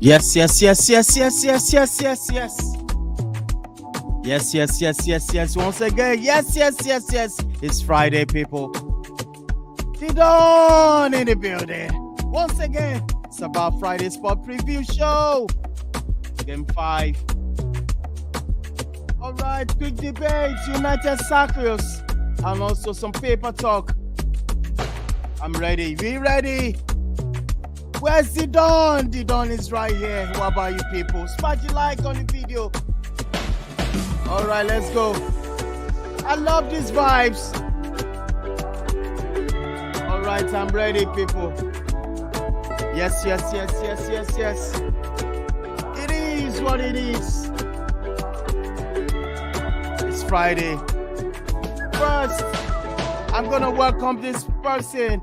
Yes. Once again, yes. It's Friday, people. T-Don in the building. Once again, it's about Friday Sport Preview Show. Game 5. All right, quick debate, Utd Circus, and also some paper talk. I'm ready. We ready? Where's the Don? The Don is right here. What about you people? Smash the like on the video. All right, let's go. I love these vibes. All right, I'm ready, people. Yes. It is what it is. It's Friday. First, I'm gonna welcome this person.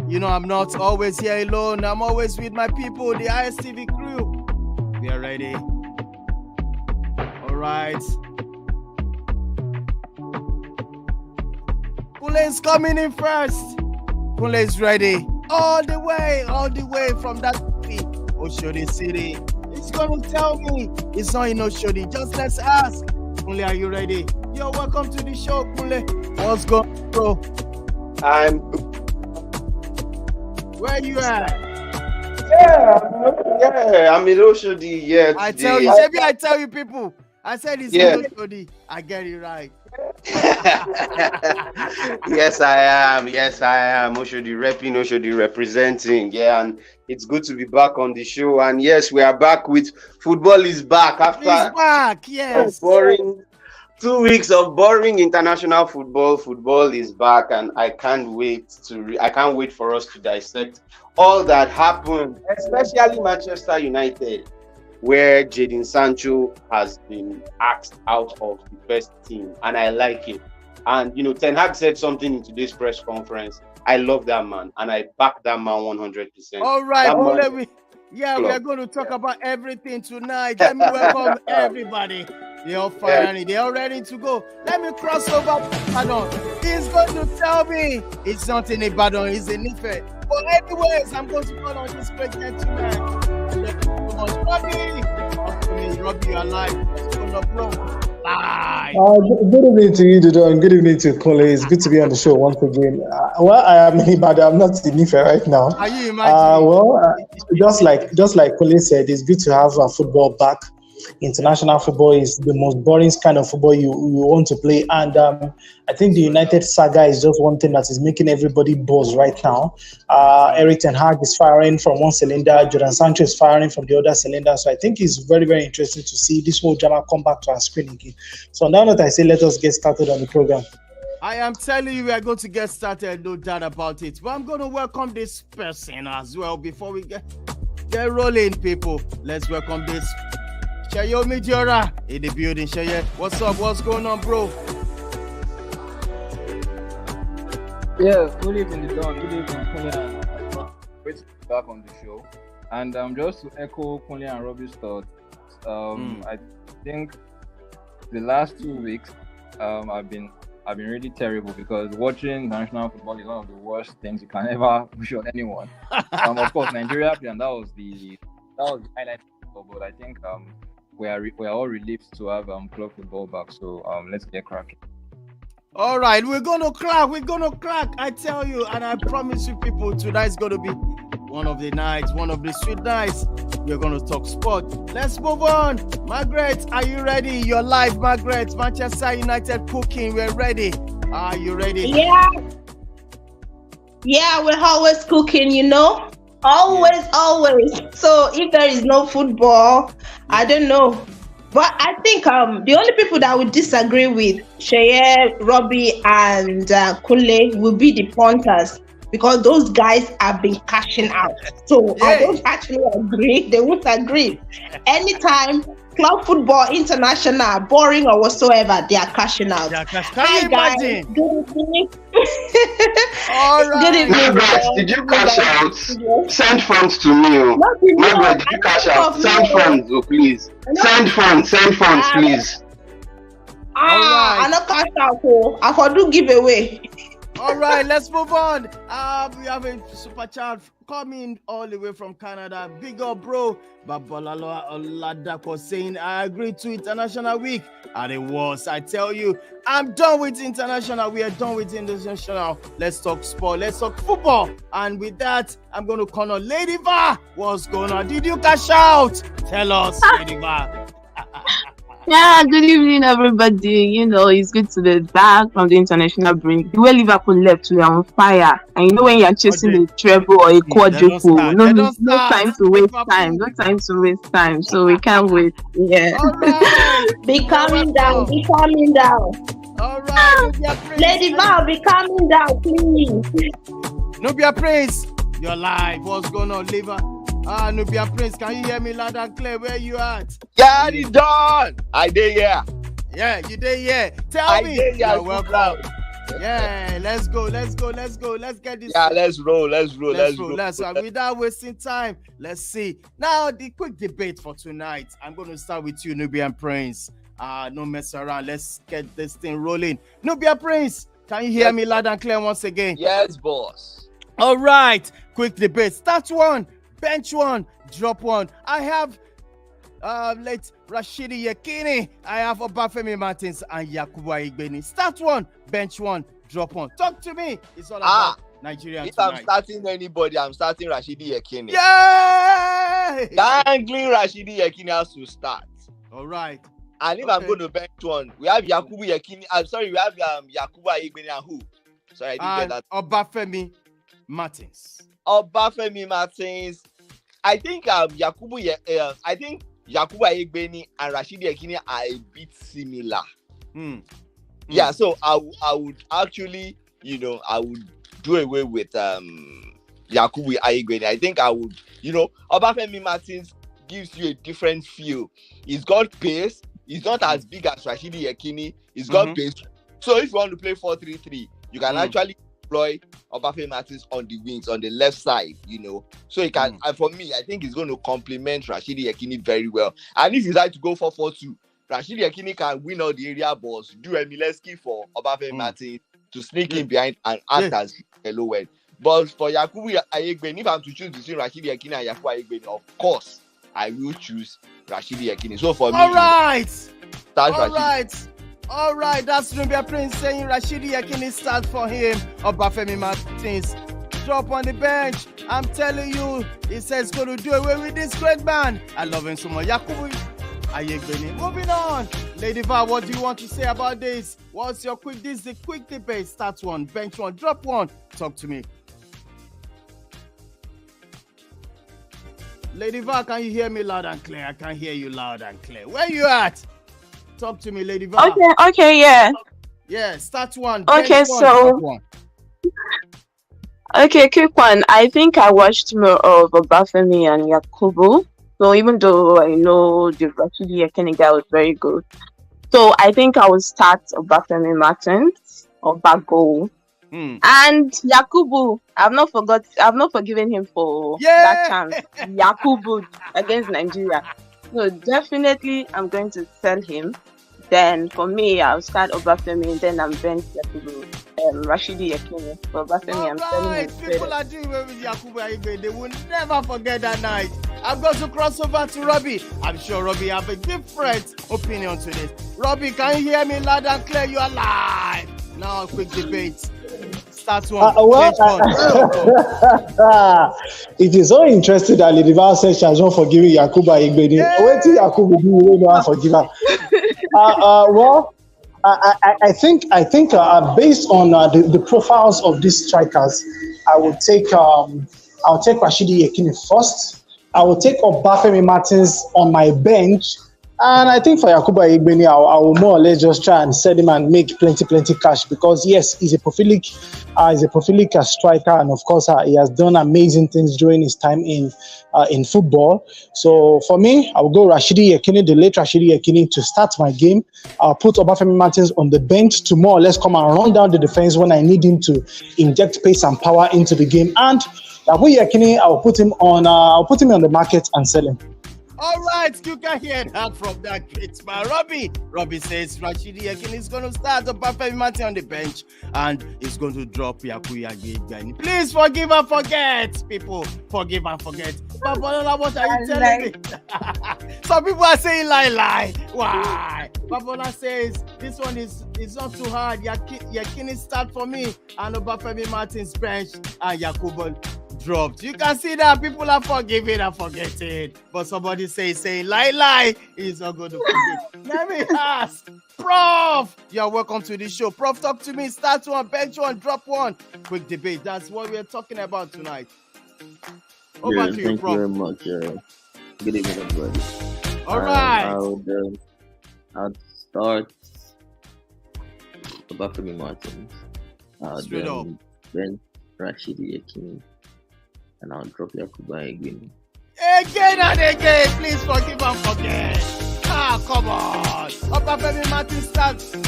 You know, I'm not always here alone. I'm always with my people, the ISTV crew. We are ready. All right. Kule is coming in first. Kule is ready. All the way from that city, Oshodi City. He's gonna tell me it's not in Oshodi. Just let's ask. Kule, are you ready? Yo, welcome to the show, Kule. What's going on, bro? I'm. Where you at? I'm in Oshodi, yeah, I today. tell you, maybe I tell you people. I said it's Yeah. Oshodi. I get it right. Yes, I am. Yes, I am. Oshodi repping, Oshodi representing. Yeah, and it's good to be back on the show. And yes, we are back with Football is Back He's after back, yes. boring 2 weeks of boring international football. Football is back, and I can't wait for us to dissect all that happened, especially Manchester United, where Jadon Sancho has been asked out of the first team, and I like it. And Ten Hag said something in today's press conference. I love that man, and I back that man 100%. All right, That well, man- we are going to talk about everything tonight. Let me welcome everybody. They're all firing. They're all ready to go. Let me cross over. Pardon. He's going to tell me it's not in Ibadan, it's in Ife. But anyways, I'm going to call on this great gentleman. Robbie, you're alive. It's going to blow. Live. Good evening to you, Dudu, and good evening to Kole. It's good to be on the show once again. Well, I am in Ibadan. I'm not in Ife right now. Are you imagining? Just like Kole said, it's good to have football back. International football is the most boring kind of football you want to play, and I think the United saga is just one thing that is making everybody buzz right now. Erik ten Hag is firing from one cylinder, Jadon Sancho is firing from the other cylinder, so I think it's very, very interesting to see this whole drama come back to our screen again. So now that I say, let us get started on the program. I am telling you, we are going to get started, no doubt about it. But I'm going to welcome this person as well before we get rolling, people. Let's welcome this Shayo Mijora in the building. Shayo, what's up? What's going on, bro? Yeah, good evening, Don. Good evening, Kunle. Great to be back on the show. And just to echo Kunle and Robbie's thoughts, I think the last 2 weeks have been really terrible because watching national football is one of the worst things you can ever push on anyone. Of course, Nigeria played, and that was the highlight. But I think we are all relieved to have club football back. So let's get cracking. All right, we're gonna crack. I tell you, and I promise you, people, tonight's gonna be one of the sweet nights. We're gonna talk sport. Let's move on. Margaret, are you ready? You're live, Margaret. Manchester United cooking. We're ready. Are you ready? Yeah, we're always cooking, Always. So if there is no football, I don't know. But I think the only people that would disagree with Sheye, Robbie, and Kunle will be the punters because those guys have been cashing out. So I don't actually agree. They won't agree. Anytime club football, international, boring or whatsoever, they are cashing out. Can you imagine? Good evening. All right. Good evening. Margaret, did you cash out? Send funds to me. Margaret, did you cash out? Send funds, please. Send funds, please. I not cash out. I for do giveaway. All right, let's move on. We have a super chat coming all the way from Canada. Big up, bro. Babalalo Oladako saying, I agree to International Week. And it was. I tell you, I'm done with international. We are done with international. Let's talk sport. Let's talk football. And with that, I'm going to call on Lady Va. What's going on? Did you cash out? Tell us, Lady Va. Yeah, good evening, everybody. It's good to be back from the international break. The way Liverpool left, we are on fire. And when you're chasing a treble or a quadruple, no time to waste time. No time to waste time. So we can't wait. Yeah. All right. Be calming down. All right. Lady Val, be calming down, please. Nubia Prince, you're live. What's going on, Liver? Nubia Prince, can you hear me loud and clear? Where you at? Yeah, it's done. I did, yeah. Yeah, you did, yeah. Tell me. Yeah, you're welcome. Yeah, let's go. Let's get this. Yeah, let's roll. Without wasting time, let's see. Now, the quick debate for tonight. I'm going to start with you, Nubian Prince. No mess around. Let's get this thing rolling. Nubia Prince, can you hear me loud and clear once again? Yes, boss. All right. Quick debate. Start one. Bench one, drop one. I have late Rashidi Yekini. I have Obafemi Martins and Yakubu Igbeni. Start one, bench one, drop one. Talk to me. It's all about Nigeria If I'm tonight. starting anybody, I'm starting Rashidi Yekini. Yay! Dangling Rashidi Yekini has to start. All right. And if Okay. I'm going to bench one, we have Yakubu Yekini. I'm sorry, we have Yakubu Ayegbeni and who? Sorry, I didn't get that. Obafemi Martins. Obafemi Martins. I think Yakubu Ayegbeni and Rashidi Yekini are a bit similar. Yeah, so I would actually, I would do away with Yakubu Ayegbeni. I think I would, Obafemi Martins gives you a different feel. He's got pace. He's not as big as Rashidi Yekini. He's got pace. So if you want to play 4-3-3, you can actually deploy Obafemi Martins on the wings, on the left side, So he can, and for me, I think he's going to complement Rashidi Yekini very well. And if you like to go 4-4-2, Rashidi Yekini can win all the area balls, do a Mileski for Obafemi Martins to sneak in behind and act as a low end. But for Yakubu Ayegbeni, if I'm to choose between Rashidi Yekini and Yakubu Ayegbeni, of course, I will choose Rashidi Yekini. So for me, all right. That's Nubia Prince saying Rashidi Yekini start for him. Obafemi Martins drop on the bench. I'm telling you, he says going to do away with this great man. I love him so much. Yakubu Ayegbeni. Moving on. Lady Val, what do you want to say about this? What's your quick debate? Start one, bench one, drop one. Talk to me. Lady Val, can you hear me loud and clear? I can hear you loud and clear. Where you at? Talk to me, Lady Val. Okay, yeah. Yeah, start one. Okay, so okay, quick one. I think I watched more of Obafemi and Yakubu. So even though I know the Rashidi Yekini guy was very good, so I think I will start Obafemi Martins or Bago. And Yakubu, I've not forgiven him for that chance. Yakubu against Nigeria. So definitely I'm going to sell him. Then for me, I'll start Obafemi and then I'm bench Yakubu, Rashidi Yekini. For Obafemi, I'm selling him. People are doing well with Yakubu Ayegbeni. They will never forget that night. I'm going to cross over to Robbie. I'm sure Robbie have a different opinion to this. Robbie, can you hear me loud and clear? You are live. Now, quick debate. Start one. It is so interesting that Lady Val said she has not forgiven Yakubu Ayegbeni. Wait till Yakubu do you not forgive her? I think based on the profiles of these strikers, I will take Rashidi Yekini first. I will take Obafemi Martins on my bench. And I think for Yakubu Ayegbeni, I will more or less just try and sell him and make plenty cash because yes, he's a prolific striker, and of course he has done amazing things during his time in football. So for me, I will go Rashidi Yekini, the late Rashidi Yekini, to start my game. I'll put Obafemi Martins on the bench to more or less come and run down the defense when I need him to inject pace and power into the game. And Yakubu Yekini, I'll put him on the market and sell him. All right, you can hear that from that great man, Robbie. Robbie says Rashidi Yekini is going to start Obafemi Martins on the bench and he's going to drop Yakubu Ayegbeni. Please forgive and forget, people. Forgive and forget. Babalola, what are you telling me? Some people are saying lie. Why? Babalola says this one is not too hard. Yekini start for me and Obafemi Martins bench and Yakubu dropped. You can see that people are forgiving and forgetting, but somebody saying lie is not going to forgive. Let me ask Prof, you're welcome to the show. Prof, talk to me. Start one, bench one, drop one. Quick debate. That's what we're talking about tonight. Over to you, Prof. Thank you very much. Good evening, everybody. All right. I'll start Obafemi Martins. Straight up. Then Rashidi Yekini. And I'll drop Yakubu Ayegbeni. Again and again, please forgive and forget. Come on. Obafemi Martins starts and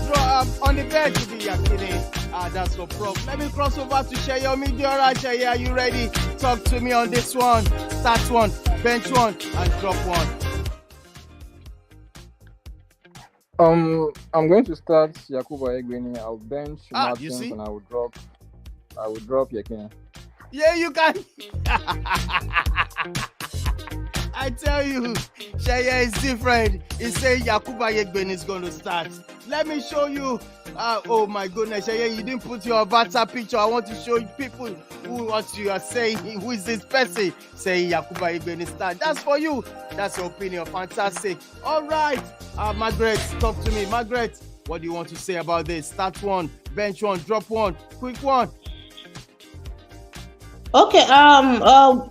draw on the bench to be Yekini. That's no problem. Let me cross over to Sheye Omidiora. Sheye, are you ready? Talk to me on this one. Start one, bench one, and drop one. I'm going to start Yakubu Ayegbeni. I'll bench Martins and I will drop Yekini. Yeah, you can. I tell you, Sheye is different. He said Yakubu Ayegbeni is going to start. Let me show you. Oh my goodness, you didn't put your avatar picture. I want to show you people what you are saying. Who is this person? Saying Yakuba Igbeni start. That's for you. That's your opinion. Fantastic. All right. Margaret, talk to me. Margaret, what do you want to say about this? Start one, bench one, drop one, quick one. Okay,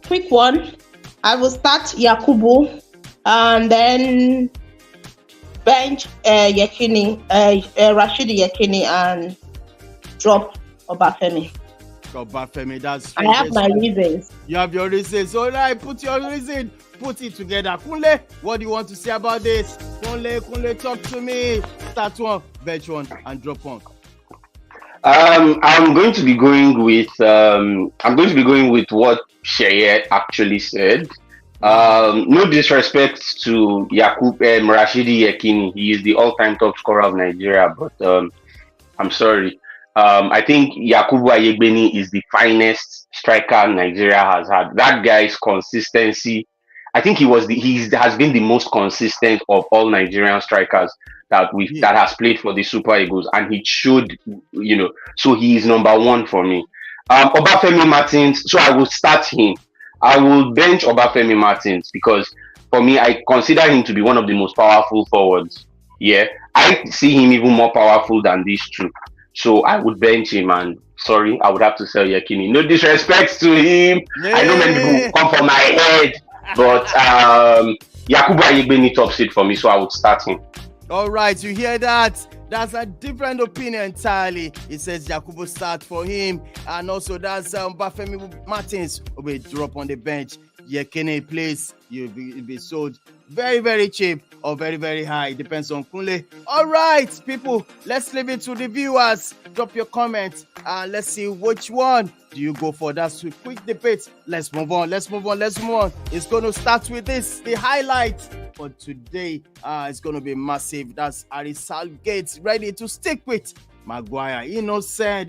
quick one. I will start Yakubu and then bench Rashidi Yekini and drop Obafemi. Obafemi, that's I have my reasons. You have your reasons. All right, put your reason. Put it together. Kunle, what do you want to say about this? Kunle, talk to me. Start one, bench one, and drop one. I'm going to be going with what Sheye actually said. No disrespect to Rashidi Yekini. He is the all-time top scorer of Nigeria, but I'm sorry. I think Yakubu Ayegbeni is the finest striker Nigeria has had. That guy's consistency, I think he has been the most consistent of all Nigerian strikers that has played for the Super Eagles, and he should, so he is number one for me. Obafemi Martins, so I will start him. I will bench Obafemi Martins because for me, I consider him to be one of the most powerful forwards. Yeah, I see him even more powerful than these two. So I would bench him, and sorry, I would have to sell Yekini. No disrespect to him. Yeah. I know many people will come for my head, but Yakubu Ayegbeni tops it for me, so I would start him. All right, you hear that? That's a different opinion entirely. It says Yakubu start for him, and also that's Obafemi Martins will drop on the bench. Yekini plays, you'll be sold very, very cheap or very, very high. Depends on Kunle. All right, people, let's leave it to the viewers. Drop your comments and let's see which one do you go for. That's a quick debate. Let's move on. It's going to start with this, the highlight for today. It's going to be massive. That's Harry Southgate ready to stick with Maguire. Innocent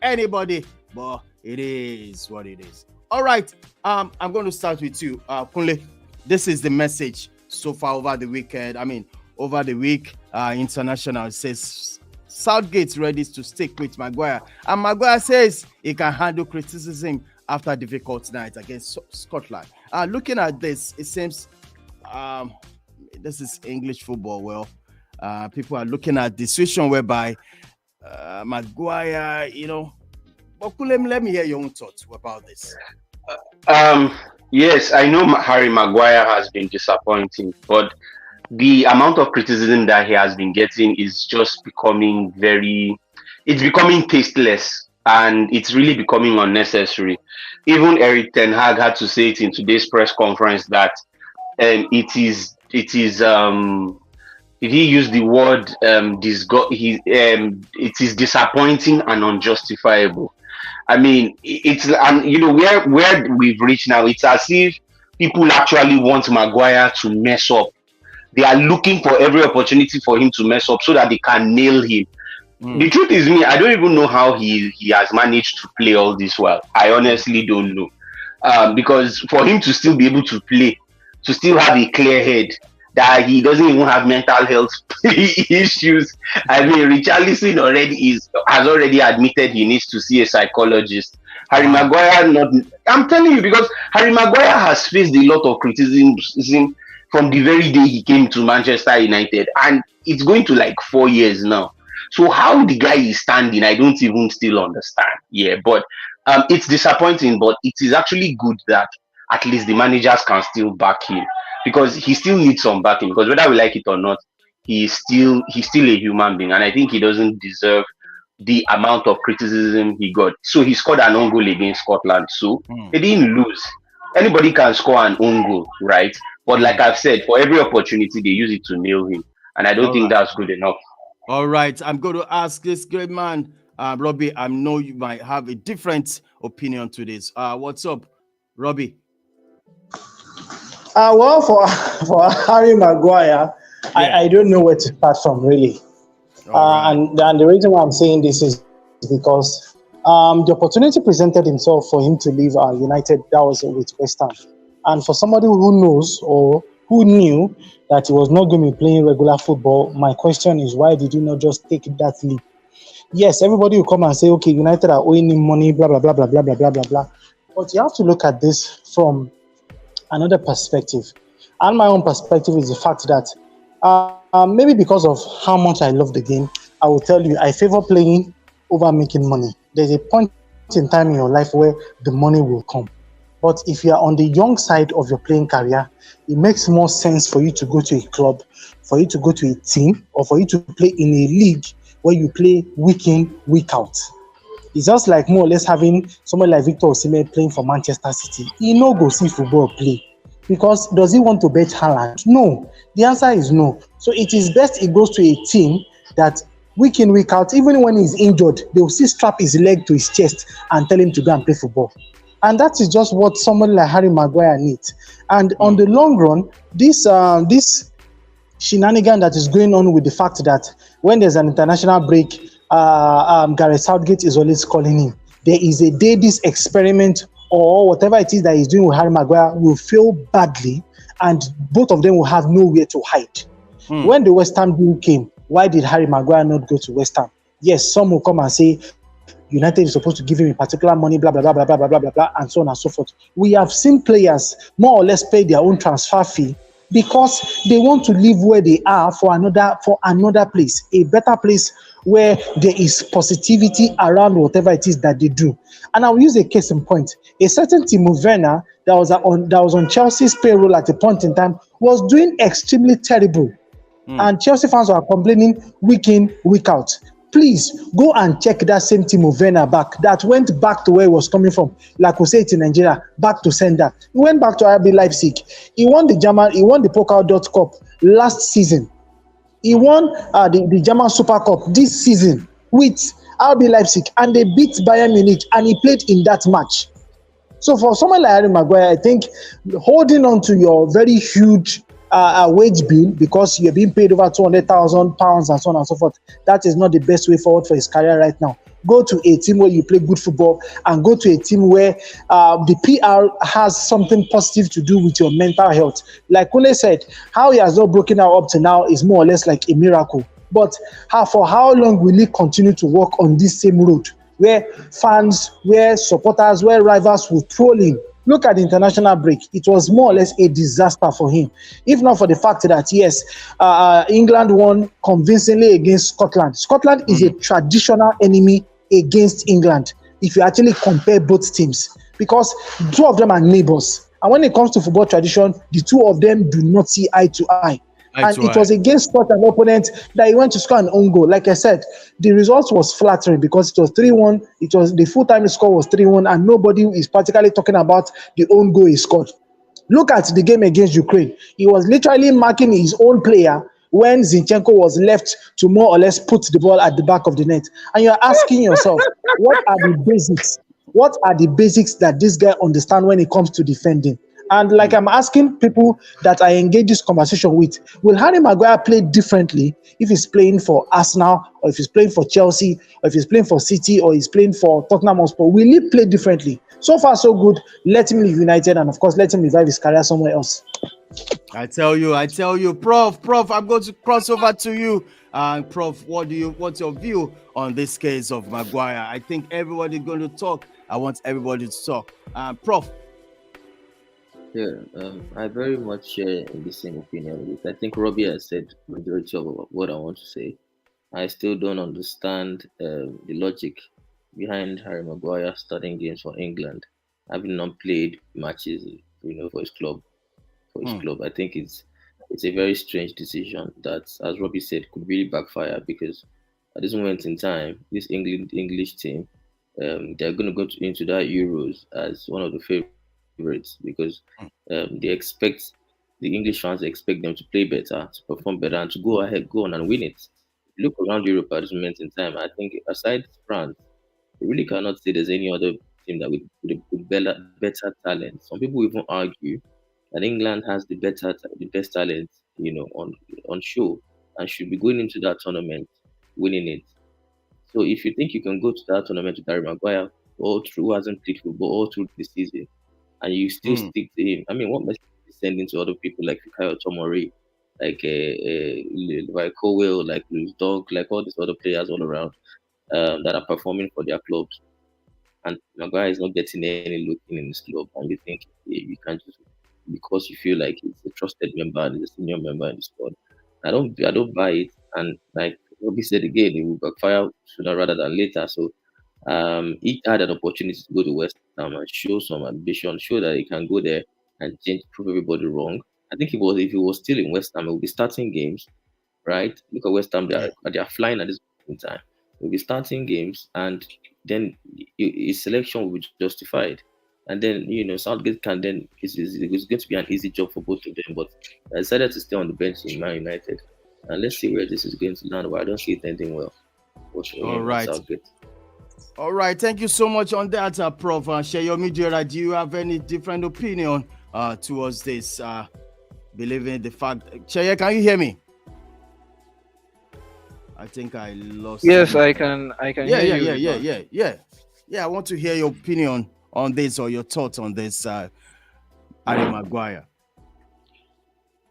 anybody, but it is what it is. All right, I'm going to start with you, Kunle. This is the message so far over the weekend. Over the week, international says Southgate's ready to stick with Maguire. And Maguire says he can handle criticism after a difficult night against Scotland. Looking at this, it seems this is English football. Well, people are looking at the situation whereby Maguire, But let me hear your own thoughts about this. Yes, I know Harry Maguire has been disappointing, but the amount of criticism that he has been getting is just becoming tasteless, and it's really becoming unnecessary. Even Eric Ten Hag had to say it in today's press conference that it is did he use the word it is disappointing and unjustifiable. It's where we've reached now. It's as if people actually want Maguire to mess up. They are looking for every opportunity for him to mess up so that they can nail him. The truth is, I don't even know how he has managed to play all this well. I honestly don't know. Because for him to still be able to play, to still have a clear head, that he doesn't even have mental health issues. Richarlison has already admitted he needs to see a psychologist. Harry Maguire I'm telling you, because Harry Maguire has faced a lot of criticism from the very day he came to Manchester United, and it's going to 4 years now. So how the guy is standing, I don't even still understand. Yeah, but it's disappointing, but it is actually good that at least the managers can still back him, because he still needs some backing, because whether we like it or not, he's still a human being, and I think he doesn't deserve the amount of criticism he got. So he scored an own goal against Scotland, so they didn't lose. Anybody can score an own goal, right? But like I've said, for every opportunity they use it to nail him, and I don't think that's good enough. All right, I'm going to ask this great man, Robbie. I know you might have a different opinion to this. What's up, Robbie? Well, for Harry Maguire, I don't know where to start from, really. Right. And the reason why I'm saying this is because the opportunity presented himself for him to leave United, that was with West Ham. And for somebody who knows or who knew that he was not going to be playing regular football. My question is, why did you not just take that leap? Yes, everybody will come and say, okay, United are owing him money, blah, blah, blah, blah, blah, blah, blah, blah, blah. But you have to look at this from another perspective. And my own perspective is the fact that maybe because of how much I love the game, I will tell you, I favor playing over making money. There's a point in time in your life where the money will come. But if you are on the young side of your playing career, it makes more sense for you to go to a club, for you to go to a team, or for you to play in a league where you play week in, week out. It's just like more or less having someone like Victor Osimhen playing for Manchester City. He no go see football play. Because does he want to bet Haaland? No. The answer is no. So it is best he goes to a team that week in, week out, even when he's injured, they will still strap his leg to his chest and tell him to go and play football. And that is just what someone like Harry Maguire needs. And on the long run, this shenanigan that is going on with the fact that when there's an international break, Gareth Southgate is always calling him. There is a day this experiment or whatever it is that he's doing with Harry Maguire will fail badly, and both of them will have nowhere to hide. When the West Ham deal came, why did Harry Maguire not go to West Ham? Yes, some will come and say United is supposed to give him a particular money, blah, blah, blah, blah, blah, blah, blah, blah, blah, and so on and so forth. We have seen players more or less pay their own transfer fee because they want to live where they are for another place, a better place where there is positivity around whatever it is that they do. And I'll use a case in point. A certain Timo Werner that was on Chelsea's payroll at a point in time was doing extremely terrible. And Chelsea fans are complaining week in, week out. Please go and check that same Timo Werner back that went back to where he was coming from. Like we say it in Nigeria, back to sender. He went back to RB Leipzig. He won the Pokal Cup last season. He won the German Super Cup this season with RB Leipzig, and they beat Bayern Munich, and he played in that match. So for someone like Harry Maguire, I think holding on to your very huge wage bill because you're being paid over £200,000 and so on and so forth, that is not the best way forward for his career right now. Go to a team where you play good football, and go to a team where the PR has something positive to do with your mental health. Like Kule said, how he has not broken out up to now is more or less like a miracle. But for how long will he continue to walk on this same road where fans, where supporters, where rivals will troll him? Look at the international break. It was more or less a disaster for him. If not for the fact that, yes, England won convincingly against Scotland. Scotland is a traditional enemy against England, if you actually compare both teams, because two of them are neighbors. And when it comes to football tradition, the two of them do not see eye to eye. And it was against such an opponent that he went to score an own goal. Like I said, the result was flattering because it was 3-1. It was the full-time score was 3-1, and nobody is particularly talking about the own goal he scored. Look at the game against Ukraine. He was literally marking his own player when Zinchenko was left to more or less put the ball at the back of the net. And you're asking yourself, what are the basics? What are the basics that this guy understands when it comes to defending? And like I'm asking people that I engage this conversation with, will Harry Maguire play differently if he's playing for Arsenal, or if he's playing for Chelsea, or if he's playing for City, or he's playing for Tottenham Hotspur? Will he play differently? So far, so good. Let him leave United, and of course, let him revive his career somewhere else. I tell you, Prof, I'm going to cross over to you. Prof, what's your view on this case of Maguire? I think everybody's going to talk. I want everybody to talk. Prof. Yeah, I very much share in the same opinion with. I think Robbie has said majority of what I want to say. I still don't understand the logic behind Harry Maguire starting games for England, having not played matches, for his club. I think it's a very strange decision that, as Robbie said, could really backfire, because at this moment in time, this English team, they're going to go into that Euros as one of the favorites, because they expect the English fans expect them to play better, to perform better, and to go on and win it. Look around Europe at this moment in time. I think aside France, you really cannot say there's any other team that with better talent. Some people even argue that England has the best talent, on show, and should be going into that tournament winning it. So if you think you can go to that tournament with Harry Maguire who hasn't played football all through the season, and you still stick to him, I mean, what message is descending to other people like Fikayo Tomori, like Levi Cowell, like Luis Dog, like all these other players all around that are performing for their clubs. And Maguire is not getting any look in his club, and you think you can just, because you feel like he's a trusted member and he's a senior member in the squad. I don't buy it, and like Robbie said again, it will backfire sooner rather than later. So he had an opportunity to go to West Ham and show some ambition, show that he can go there and change, prove everybody wrong. I think if he was still in West Ham, he would be starting games, right? Look at West Ham; they are flying at this point in time. He'll be starting games, and then his selection will be justified. And then Southgate can then it's going to be an easy job for both of them. But I decided to stay on the bench in Man United, and let's see where this is going to land. But I don't see it ending well. All right. Southgate. All right, thank you so much on that, Prof. Sheyomi Jera, do you have any different opinion towards this? Believing the fact, Sheye, can you hear me? I think I lost. Yes, I can. Hear you. Yeah. I want to hear your opinion on this or your thoughts on this, Harry Maguire.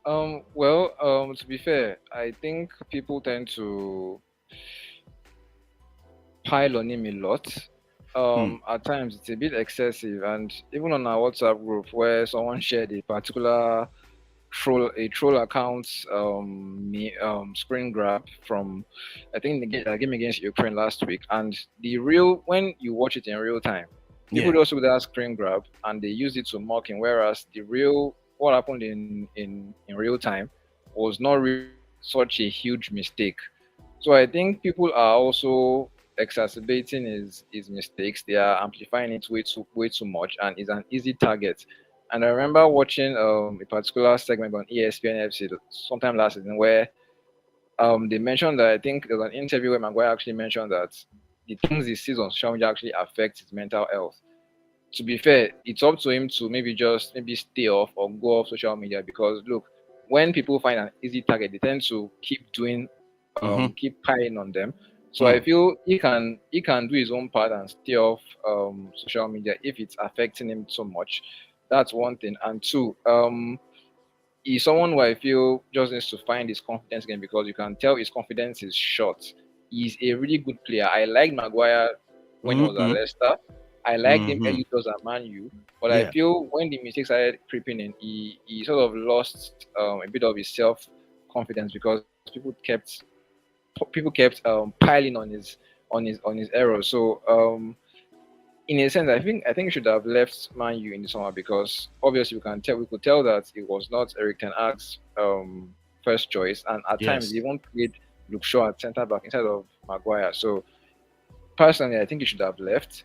Well, to be fair, I think people tend to pile on him a lot. At times it's a bit excessive, and even on our WhatsApp group where someone shared a particular troll account screen grab from, I think, the game against Ukraine last week, and when you watch it in real time, people just do that screen grab and they use it to mock him, whereas what happened in real time was not really such a huge mistake. So I think people are also exacerbating his mistakes. They are amplifying it way too much, and is an easy target. And I remember watching a particular segment on ESPN FC sometime last season where they mentioned that, I think there was an interview where Maguire actually mentioned that the things he sees on social media actually affect his mental health. To be fair, it's up to him to maybe stay off or go off social media, because look, when people find an easy target, they tend to keep piling on them. So I feel he can do his own part and stay off social media if it's affecting him so much. That's one thing. And two, he's someone who I feel just needs to find his confidence again, because you can tell his confidence is short. He's a really good player. I liked Maguire when he was at Leicester. I liked him early doors at Man U. But I feel when the mistakes started creeping in, he sort of lost a bit of his self-confidence, because people kept piling on his errors. So in a sense, I think he should have left Man U in the summer, because obviously we could tell that it was not Erik ten Hag's first choice, and at times he even played Luke Shaw at centre back instead of Maguire. So personally, I think he should have left,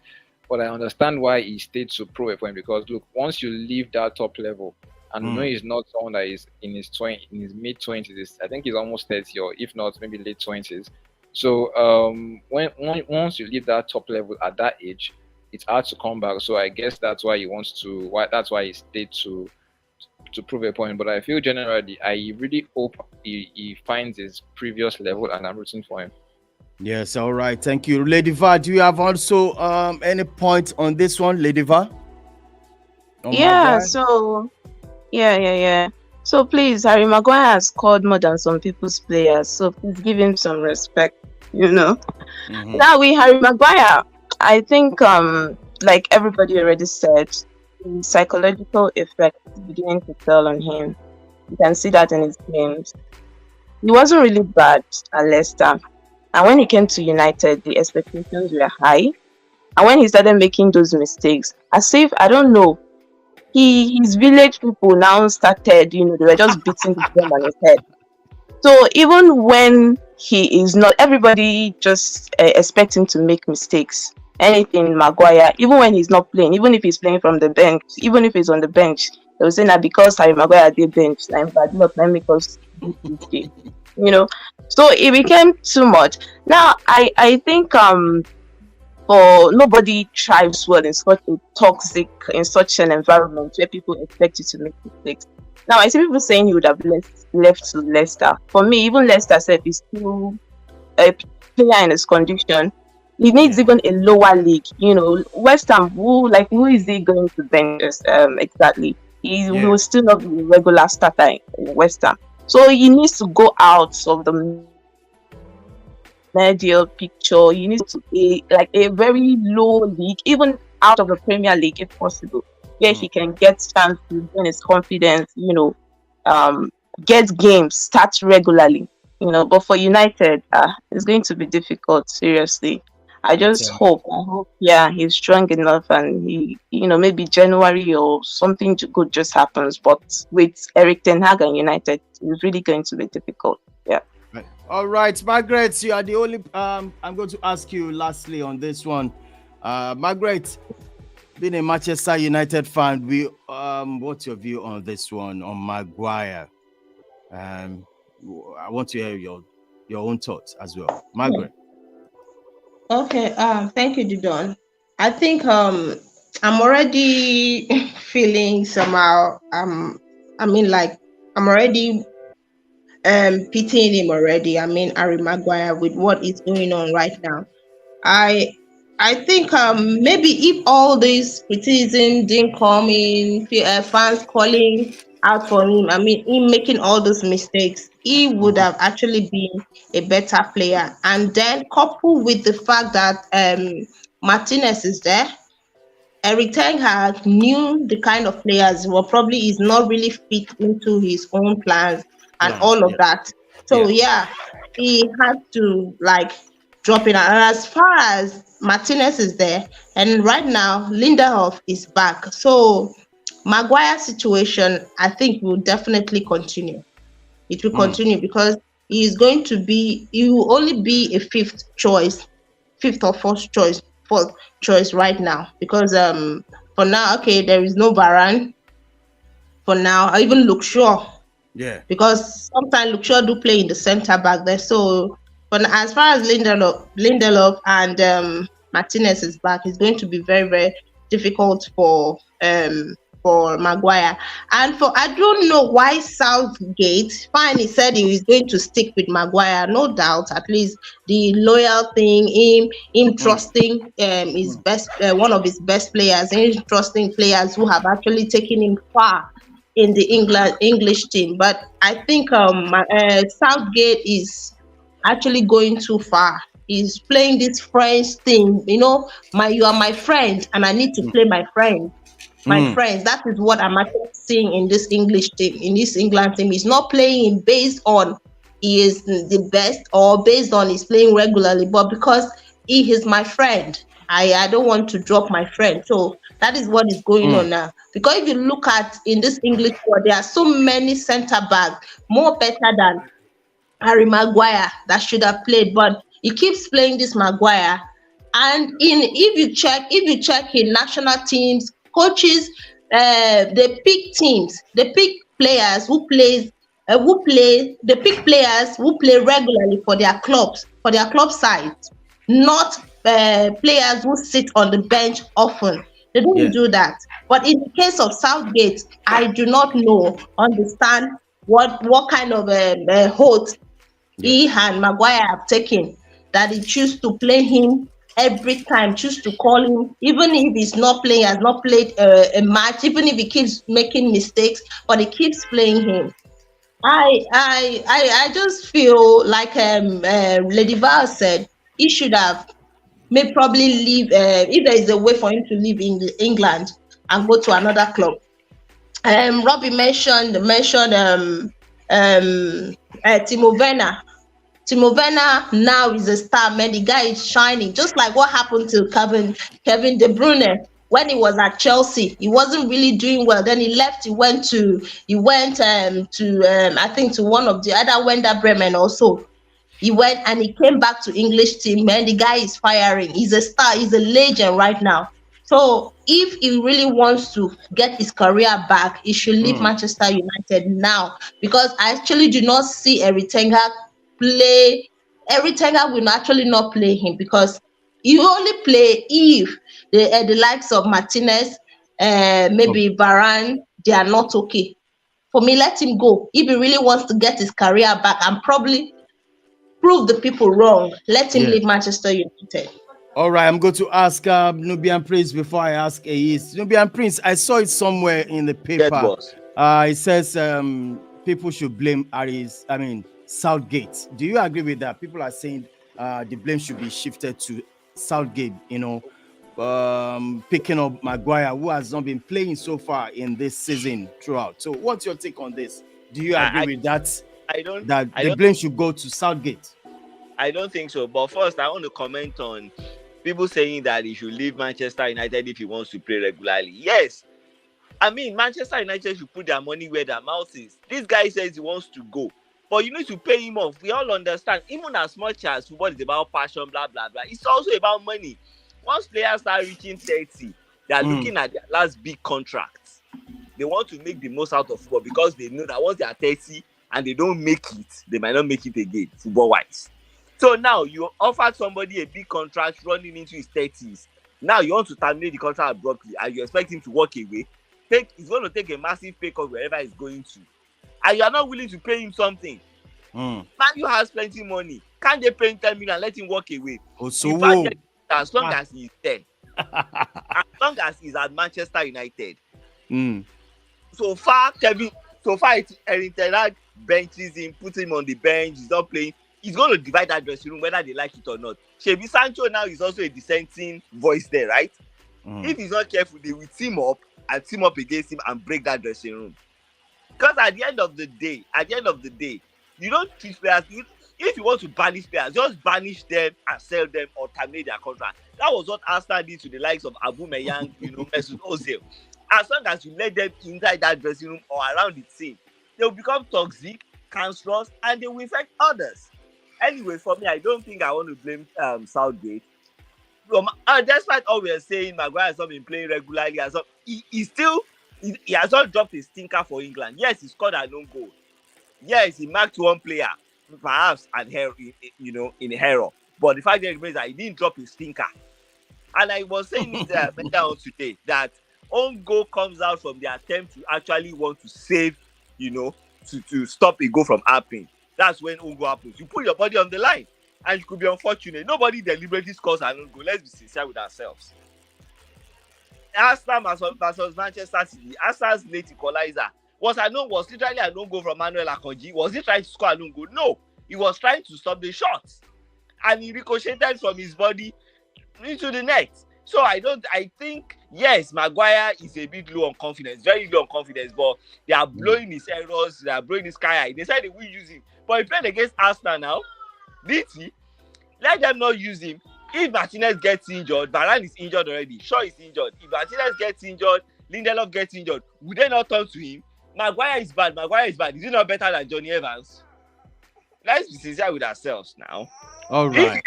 but I understand why he stayed to prove a point, because look, once you leave that top level, and we know he's not someone that is in his mid-20s. I think he's almost 30, or if not, maybe late 20s. So once you leave that top level at that age, it's hard to come back. So I guess that's why that's why he stayed to prove a point. But I feel generally, I really hope he finds his previous level, and I'm rooting for him. Yes, all right. Thank you. Lady Va, do you have also any point on this one, Lady Va? Yeah, so so please, Harry Maguire has scored more than some people's players, so please give him some respect, Now with Harry Maguire, I think like everybody already said, the psychological effect is beginning to tell on him. You can see that in his games. He wasn't really bad at Leicester, and when he came to United, the expectations were high. And when he started making those mistakes, as if, I don't know, his village people now started, they were just beating the drum on his head. So even when he is not, everybody just expects him to make mistakes. Anything Maguire, even when he's not playing, even if he's playing from the bench, even if he's on the bench, they will say that because Harry Maguire did bench, I'm bad luck, let me because So it became too much. Now I think for nobody thrives well in such an environment where people expect you to make mistakes. Now I see people saying he would have left to Leicester. For me, even Leicester said is still a player in his condition. He needs even a lower league. West Ham, who is he going to bench exactly? he will still not be a regular starter in West Ham. So he needs to go out of the medial picture. He needs to be like a very low league, even out of the Premier League if possible, where he can get chance to gain his confidence, get games, start regularly. But for United, it's going to be difficult, seriously. I hope, he's strong enough and he, maybe January or something good just happens. But with Eric Ten Hag and United, it's really going to be difficult. Yeah. All right, Margaret, you are the only, I'm going to ask you lastly on this one. Margaret, being a Manchester United fan, what's your view on this one, on Maguire? I want to hear your own thoughts as well. Margaret. Okay, thank you, Didon. I think I'm already feeling somehow I'm already pitying him already. Harry Maguire with what is going on right now. I think maybe if all this criticism didn't come in, fans calling out for him, him making all those mistakes, he would have actually been a better player. And then coupled with the fact that Martinez is there, Eric Ten Hag knew the kind of players probably is not really fit into his own plans and all of that. So he had to drop in. And as far as Martinez is there, and right now Lindelof is back, so Maguire's situation, I think, will definitely continue. It will continue because he will only be a fifth or fourth choice right now, because for now, there is no Varane for now. I even Luke Shaw, because sometimes Luke Shaw do play in the center back there. So as far as Lindelof and Martinez is back, it's going to be very, very difficult for Maguire. And I don't know why Southgate, fine, he said he was going to stick with Maguire, no doubt. At least the loyal thing, him trusting his best, one of his best players, him trusting players who have actually taken him far in the English team. But I think Southgate is actually going too far. He's playing this French thing, you are my friend and I need to play my friend. Friends, that is what I'm actually seeing in this English team, in this England team. He's not playing based on he is the best or based on he's playing regularly, but because he is my friend, I don't want to drop my friend. So that is what is going on now. Because if you look at in this English squad, there are so many centre backs more better than Harry Maguire that should have played, but he keeps playing this Maguire. And if you check in national teams, coaches, they pick players who play regularly for their clubs, for their club sides, not players who sit on the bench often. They don't do that. But in the case of Southgate, I do not understand what kind of hold he and Maguire have taken, that he choose to play him every time, choose to call him, even if he's not playing, has not played a match, even if he keeps making mistakes, but he keeps playing him. I just feel like Lady Val said, he should have probably leave, if there is a way for him to leave in England and go to another club. Robbie mentioned Timo Werner. Timo Werner now is a star, man. The guy is shining, just like what happened to Kevin De Bruyne when he was at Chelsea. He wasn't really doing well. Then he left. He went to I think to one of the other Werder Bremen also. He went and he came back to English team. Man, the guy is firing. He's a star. He's a legend right now. So if he really wants to get his career back, he should leave Manchester United now, because I actually do not see Eric Ten Hag play. Eric Ten Hag will actually not play him, because you only play if the likes of Martinez, maybe Varane, they are not okay. For me, let him go. If he really wants to get his career back and probably prove the people wrong, let him leave Manchester United. All right, I'm going to ask Nubian Prince before I ask Ace. Nubian Prince, I saw it somewhere in the Yes, paper. boss. It says people should blame Southgate. Do you agree with that? People are saying the blame should be shifted to Southgate, picking up Maguire, who has not been playing so far in this season throughout. So what's your take on this? Do you agree with that? That the blame should go to Southgate? I don't think so. But first, I want to comment on people saying that he should leave Manchester United if he wants to play regularly. Yes. I mean, Manchester United should put their money where their mouth is. This guy says he wants to go. But you need to pay him off. We all understand. Even as much as football is about passion, blah, blah, blah, it's also about money. Once players start reaching 30, they are looking at their last big contracts. They want to make the most out of football because they know that once they are 30 and they don't make it, they might not make it again, football-wise. So now you offered somebody a big contract running into his 30s. Now you want to terminate the contract abruptly and you expect him to walk away. He's going to take a massive pay cut wherever he's going to. And you are not willing to pay him something. Man, you has plenty money. Can't they pay him 10 million and let him walk away? So as long as he's 10. As long as he's at Manchester United. So far, Erin Ten Hag benches him, puts him on the bench, he's not playing. He's going to divide that dressing room whether they like it or not. Shebi Sancho now is also a dissenting voice there, right? If he's not careful, they will team up against him and break that dressing room. Because at the end of the day, you don't treat players. If you want to banish players, just banish them and sell them or terminate their contract. That was what Arsenal did to the likes of Aubameyang, Mesut Ozil. As long as you let them inside that dressing room or around the team, they will become toxic, cancerous, and they will infect others. Anyway, for me, I don't think I want to blame Southgate. Despite all we are saying, Maguire has not been playing regularly. He has not dropped a stinker for England. Yes, he scored an own goal. Yes, he marked one player, perhaps in error. But the fact that remains that he didn't drop a stinker. And I was saying it on today that own goal comes out from the attempt to actually want to save, to stop a goal from happening. That's when own goal happens. You put your body on the line. And it could be unfortunate. Nobody deliberately scores an own goal. Let's be sincere with ourselves. Arsenal versus Manchester City. Arsenal's late equalizer was literally an own goal from Manuel Akanji. Was he trying to score an own goal? No. He was trying to stop the shot. And he ricocheted from his body into the net. So I think, yes, Maguire is a bit low on confidence. Very low on confidence. But they are blowing his errors. They are blowing his sky high. They said they will use him. But he played against Arsenal now. Let them not use him. If Martinez gets injured, Varane is injured already. Shaw is injured. If Martinez gets injured, Lindelof gets injured. Would they not turn to him? Maguire is bad. Is he not better than Johnny Evans? Let's be sincere with ourselves now. All right.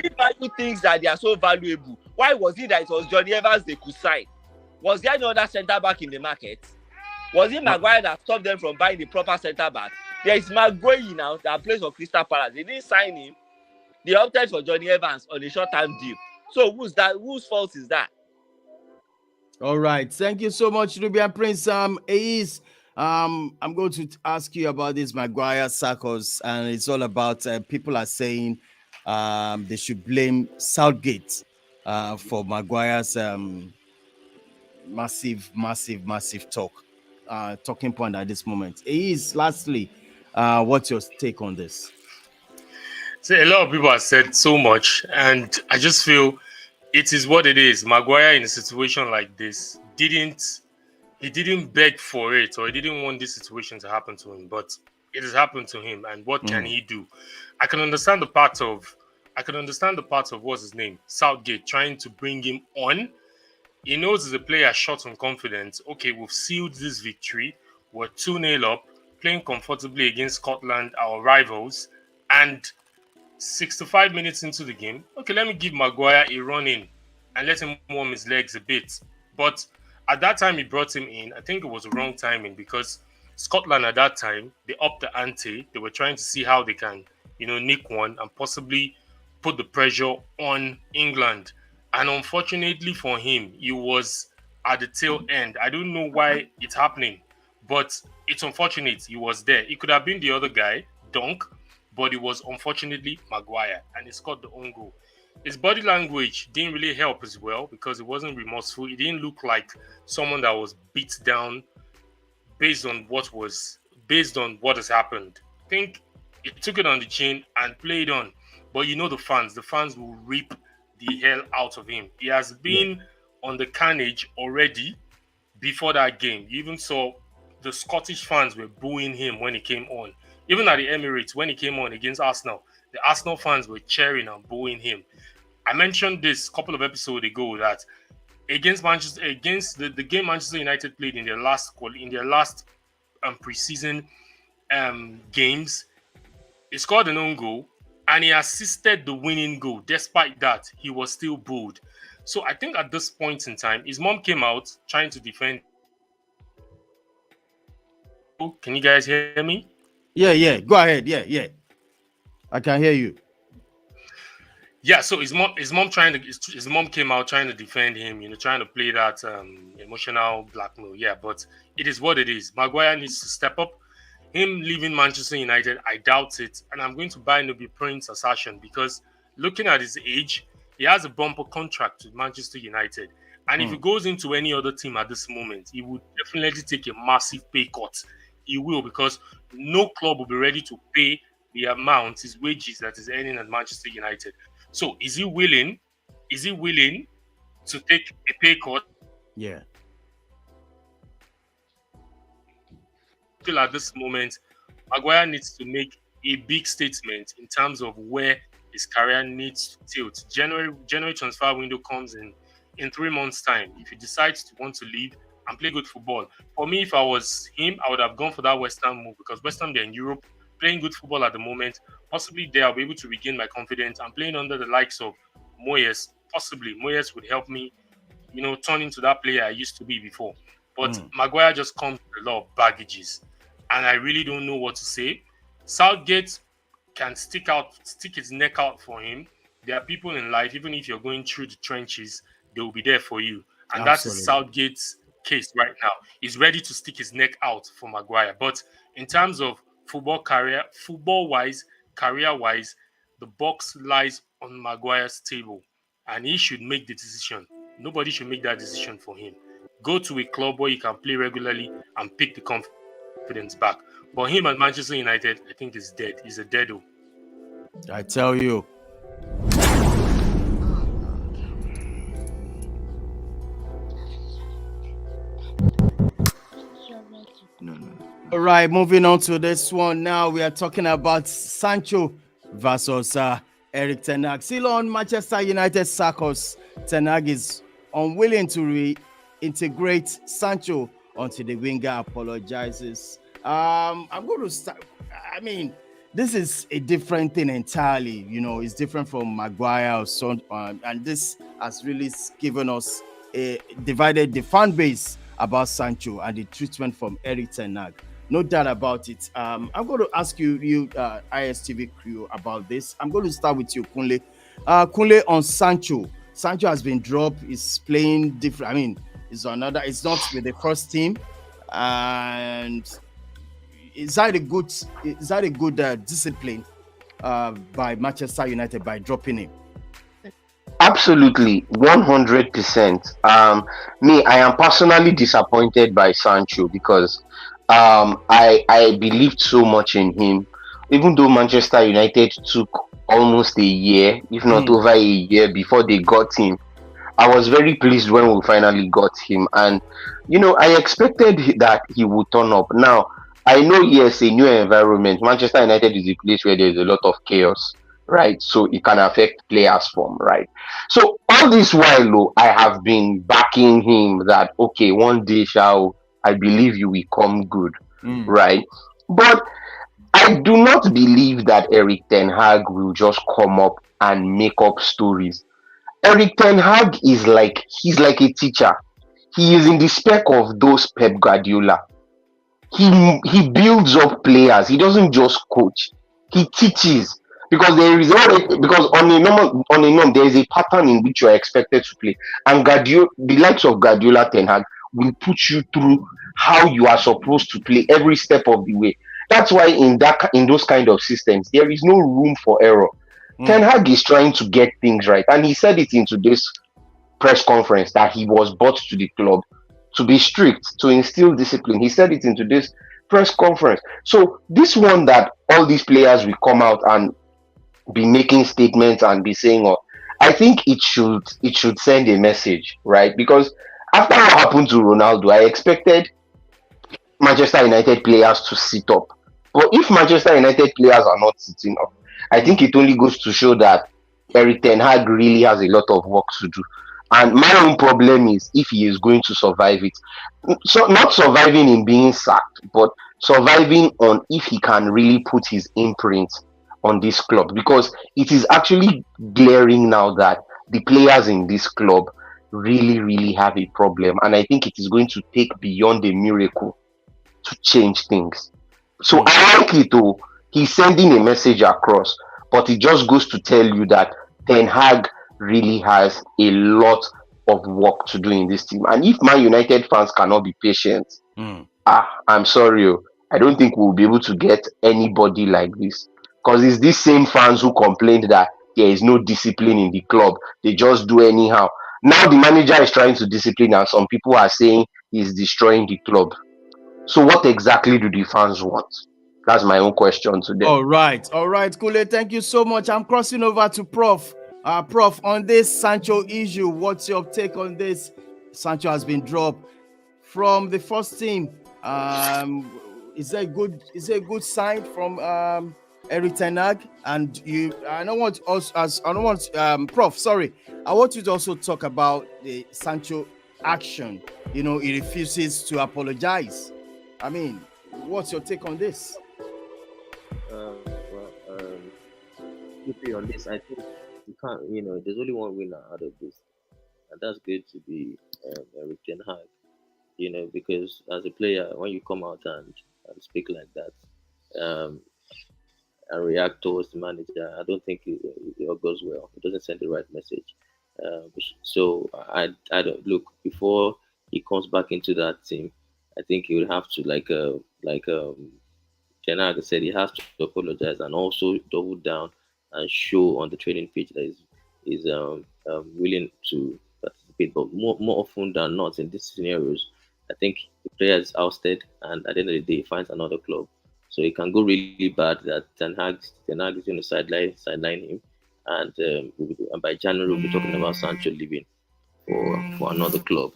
If Manu thinks that they are so valuable, why was it that it was Johnny Evans they could sign? Was there no other centre back in the market? Was it Maguire that stopped them from buying the proper centre back? There is Maguire now that plays for Crystal Palace. They didn't sign him. They opted for Johnny Evans on a short-term deal. So who's that? Whose fault is that? All right. Thank you so much, Nubian Prince. Ace, I'm going to ask you about this Maguire Circus, and it's all about people are saying they should blame Southgate for Maguire's massive talking point at this moment. Ace, lastly, what's your take on this? So a lot of people have said so much, and I just feel it is what it is. Maguire in a situation like this he didn't beg for it, or he didn't want this situation to happen to him, but it has happened to him. And what can he do? I can understand the part of what's his name, Southgate, trying to bring him on. He knows as a player short on confidence. Okay, we've sealed this victory. We're 2-0 up, playing comfortably against Scotland, our rivals, and 65 minutes into the game, okay, let me give Maguire a run in and let him warm his legs a bit. But at that time he brought him in, I think it was the wrong timing, because Scotland at that time, they upped the ante. They were trying to see how they can, nick one and possibly put the pressure on England. And unfortunately for him, he was at the tail end. I don't know why it's happening, but it's unfortunate he was there. It could have been the other guy, Dunk, but it was unfortunately Maguire, and he scored the own goal. his body language didn't really help as well because it wasn't remorseful. It didn't look like someone that was beat down based on what has happened. I think he took it on the chin and played on. But you know the fans will rip the hell out of him. He has been on the carnage already before that game. You even saw the Scottish fans were booing him when he came on. Even at the Emirates, when he came on against Arsenal, the Arsenal fans were cheering and booing him. I mentioned this a couple of episodes ago that against the game Manchester United played in their last preseason games, he scored an own goal and he assisted the winning goal. Despite that, he was still booed. So I think at this point in time, his mom came out trying to defend. Can you guys hear me? Yeah. Go ahead. Yeah. I can hear you. Yeah, so his mom came out trying to defend him, trying to play that emotional blackmail. Yeah, but it is what it is. Maguire needs to step up. Him leaving Manchester United, I doubt it. And I'm going to buy Nubi Prince Assassin because looking at his age, he has a bumper contract with Manchester United. And if he goes into any other team at this moment, he would definitely take a massive pay cut. He will, because no club will be ready to pay the amount, his wages that is earning at Manchester United. So is he willing to take a pay cut? Yeah. Still at this moment, Maguire needs to make a big statement in terms of where his career needs to tilt. January transfer window comes in 3 months' time. If he decides to want to leave and play good football, for me, if I was him, I would have gone for that West Ham move, because West Ham, they're in Europe, playing good football at the moment. Possibly there I'll be able to regain my confidence. I'm playing under the likes of Moyes. Possibly Moyes would help me, turn into that player I used to be before. But Maguire just comes with a lot of baggages, and I really don't know what to say. Southgate can stick his neck out for him. There are people in life, even if you're going through the trenches, they will be there for you. And That's Southgate's case right now. He's ready to stick his neck out for Maguire. But in terms of football-wise, career-wise, the box lies on Maguire's table, and he should make the decision. Nobody should make that decision for him. Go to a club where you can play regularly and pick the confidence back. But him at Manchester United, I think, is dead. He's a deado. I tell you. No. All right, moving on to this one now. We are talking about Sancho versus Eric Ten Hag. Still on Manchester United Circus, Ten Hag is unwilling to reintegrate Sancho until the winger apologizes. I'm going to start. I mean, this is a different thing entirely. It's different from Maguire or Son, and this has really given us divided the fan base about Sancho and the treatment from Eric Ten Hag. No doubt about it. I'm going to ask you ISTV crew about this. I'm going to start with you, Kunle. Kunle, on Sancho. Sancho has been dropped. He's playing different. I mean, it's not with the first team. And is that a good discipline by Manchester United by dropping him? Absolutely, 100%. I am personally disappointed by Sancho because I believed so much in him. Even though Manchester United took almost a year, if not over a year, before they got him, I was very pleased when we finally got him. And, I expected that he would turn up. Now, I know, yes, a new environment. Manchester United is a place where there's a lot of chaos, right? So it can affect players' form, right? So all this while, I have been backing him that, okay, one day I believe you will come good, right? But I do not believe that Eric Ten Hag will just come up and make up stories. Eric Ten Hag he's like a teacher. He is in the spec of those Pep Guardiola. He builds up players. He doesn't just coach. He teaches. Because on a norm there is a pattern in which you are expected to play, and the likes of Guardiola, Ten Hag will put you through how you are supposed to play every step of the way. That's why in those kind of systems there is no room for error. Ten Hag is trying to get things right, and he said it in today's press conference that he was brought to the club to be strict, to instill discipline. He said it in today's press conference. So this one that all these players will come out and be making statements and be saying, "Oh," I think it should send a message, right? Because after what happened to Ronaldo, I expected Manchester United players to sit up. But if Manchester United players are not sitting up, I think it only goes to show that Eric Ten Hag really has a lot of work to do. And my own problem is if he is going to survive it. So not surviving in being sacked, but surviving on if he can really put his imprint on this club. Because it is actually glaring now that the players in this club really, really have a problem. And I think it is going to take beyond a miracle to change things. So I like it though. He's sending a message across, but it just goes to tell you that Ten Hag really has a lot of work to do in this team. And if Man United fans cannot be patient, I'm sorry, I don't think we'll be able to get anybody like this. Because it's these same fans who complained that there is no discipline in the club. They just do anyhow. Now the manager is trying to discipline, and some people are saying he's destroying the club. So what exactly do the fans want? That's my own question to them. All right, Kule, thank you so much. I'm crossing over to Prof. Prof, on this Sancho issue, what's your take on this? Sancho has been dropped from the first team. Is it a good sign from Eric Ten Hag? And I don't want Prof. Sorry, I want you to also talk about the Sancho action. He refuses to apologize. I mean, what's your take on this? On this, I think you can't. There's only one winner out of this, and that's going to be Eric Ten Hag. Because as a player, when you come out and speak like that, and react towards the manager, I don't think it all goes well. It doesn't send the right message. So I don't look before he comes back into that team. I think he would have to Ten Hag said, he has to apologize and also double down and show on the training pitch that he's willing to participate. But more often than not in these scenarios, I think the player is ousted, and at the end of the day, he finds another club. So it can go really bad that Ten Hag is going to sideline him, and by January we'll be talking about Sancho leaving for another club.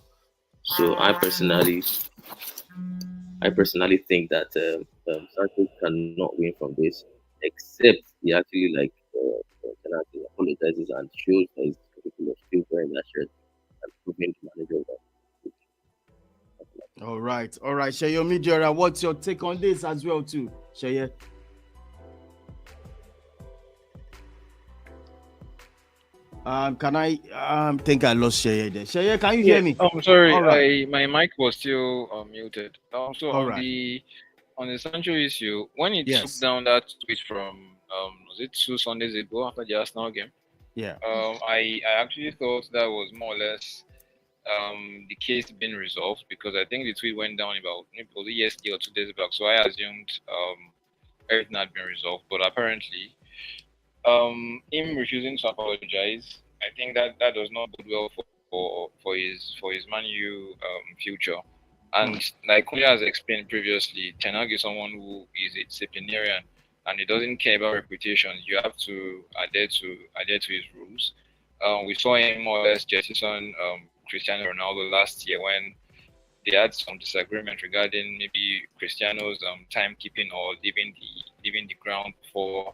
So I personally think that Sancho cannot win from this, except he actually apologizes and shows that he's capable of still wearing that shirt and proving the manager that. All right, Sheye Midora, what's your take on this as well too, Sheye? Can I think I lost Sheye there. Sheye, can you hear me? I'm sorry, right. my mic was still muted. So on the Sancho issue, when he took down that tweet from was it 2 Sundays ago after the Arsenal game? Yeah. I actually thought that was more or less the case being resolved, because I think the tweet went down about maybe it was yesterday or 2 days back. So I assumed everything had been resolved, but apparently him refusing to apologize, I think that does not bode well for his Man U future. And like Kuya has explained previously, Ten Hag is someone who is a disciplinarian, and he doesn't care about reputation. You have to adhere to his rules. We saw him more or less jettison Cristiano Ronaldo last year when they had some disagreement regarding maybe Cristiano's timekeeping or leaving the ground before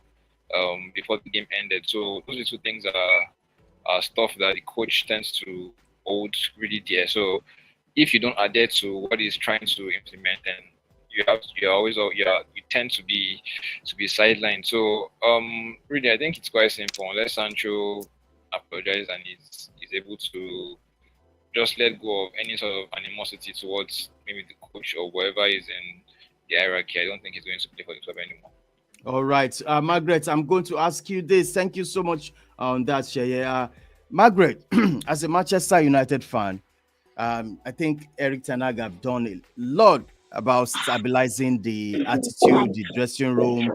the game ended. So those 2 things are stuff that the coach tends to hold really dear. So if you don't adhere to what he's trying to implement, then you tend to be sidelined. So really, I think it's quite simple. Unless Sancho apologizes and is able to just let go of any sort of animosity towards maybe the coach or whoever is in the hierarchy, I don't think he's going to play for the club anymore. All right, Margaret, I'm going to ask you this. Thank you so much on that, Sheye. Margaret, as a Manchester United fan, I think Eric Ten Hag have done a lot about stabilizing the attitude, the dressing room,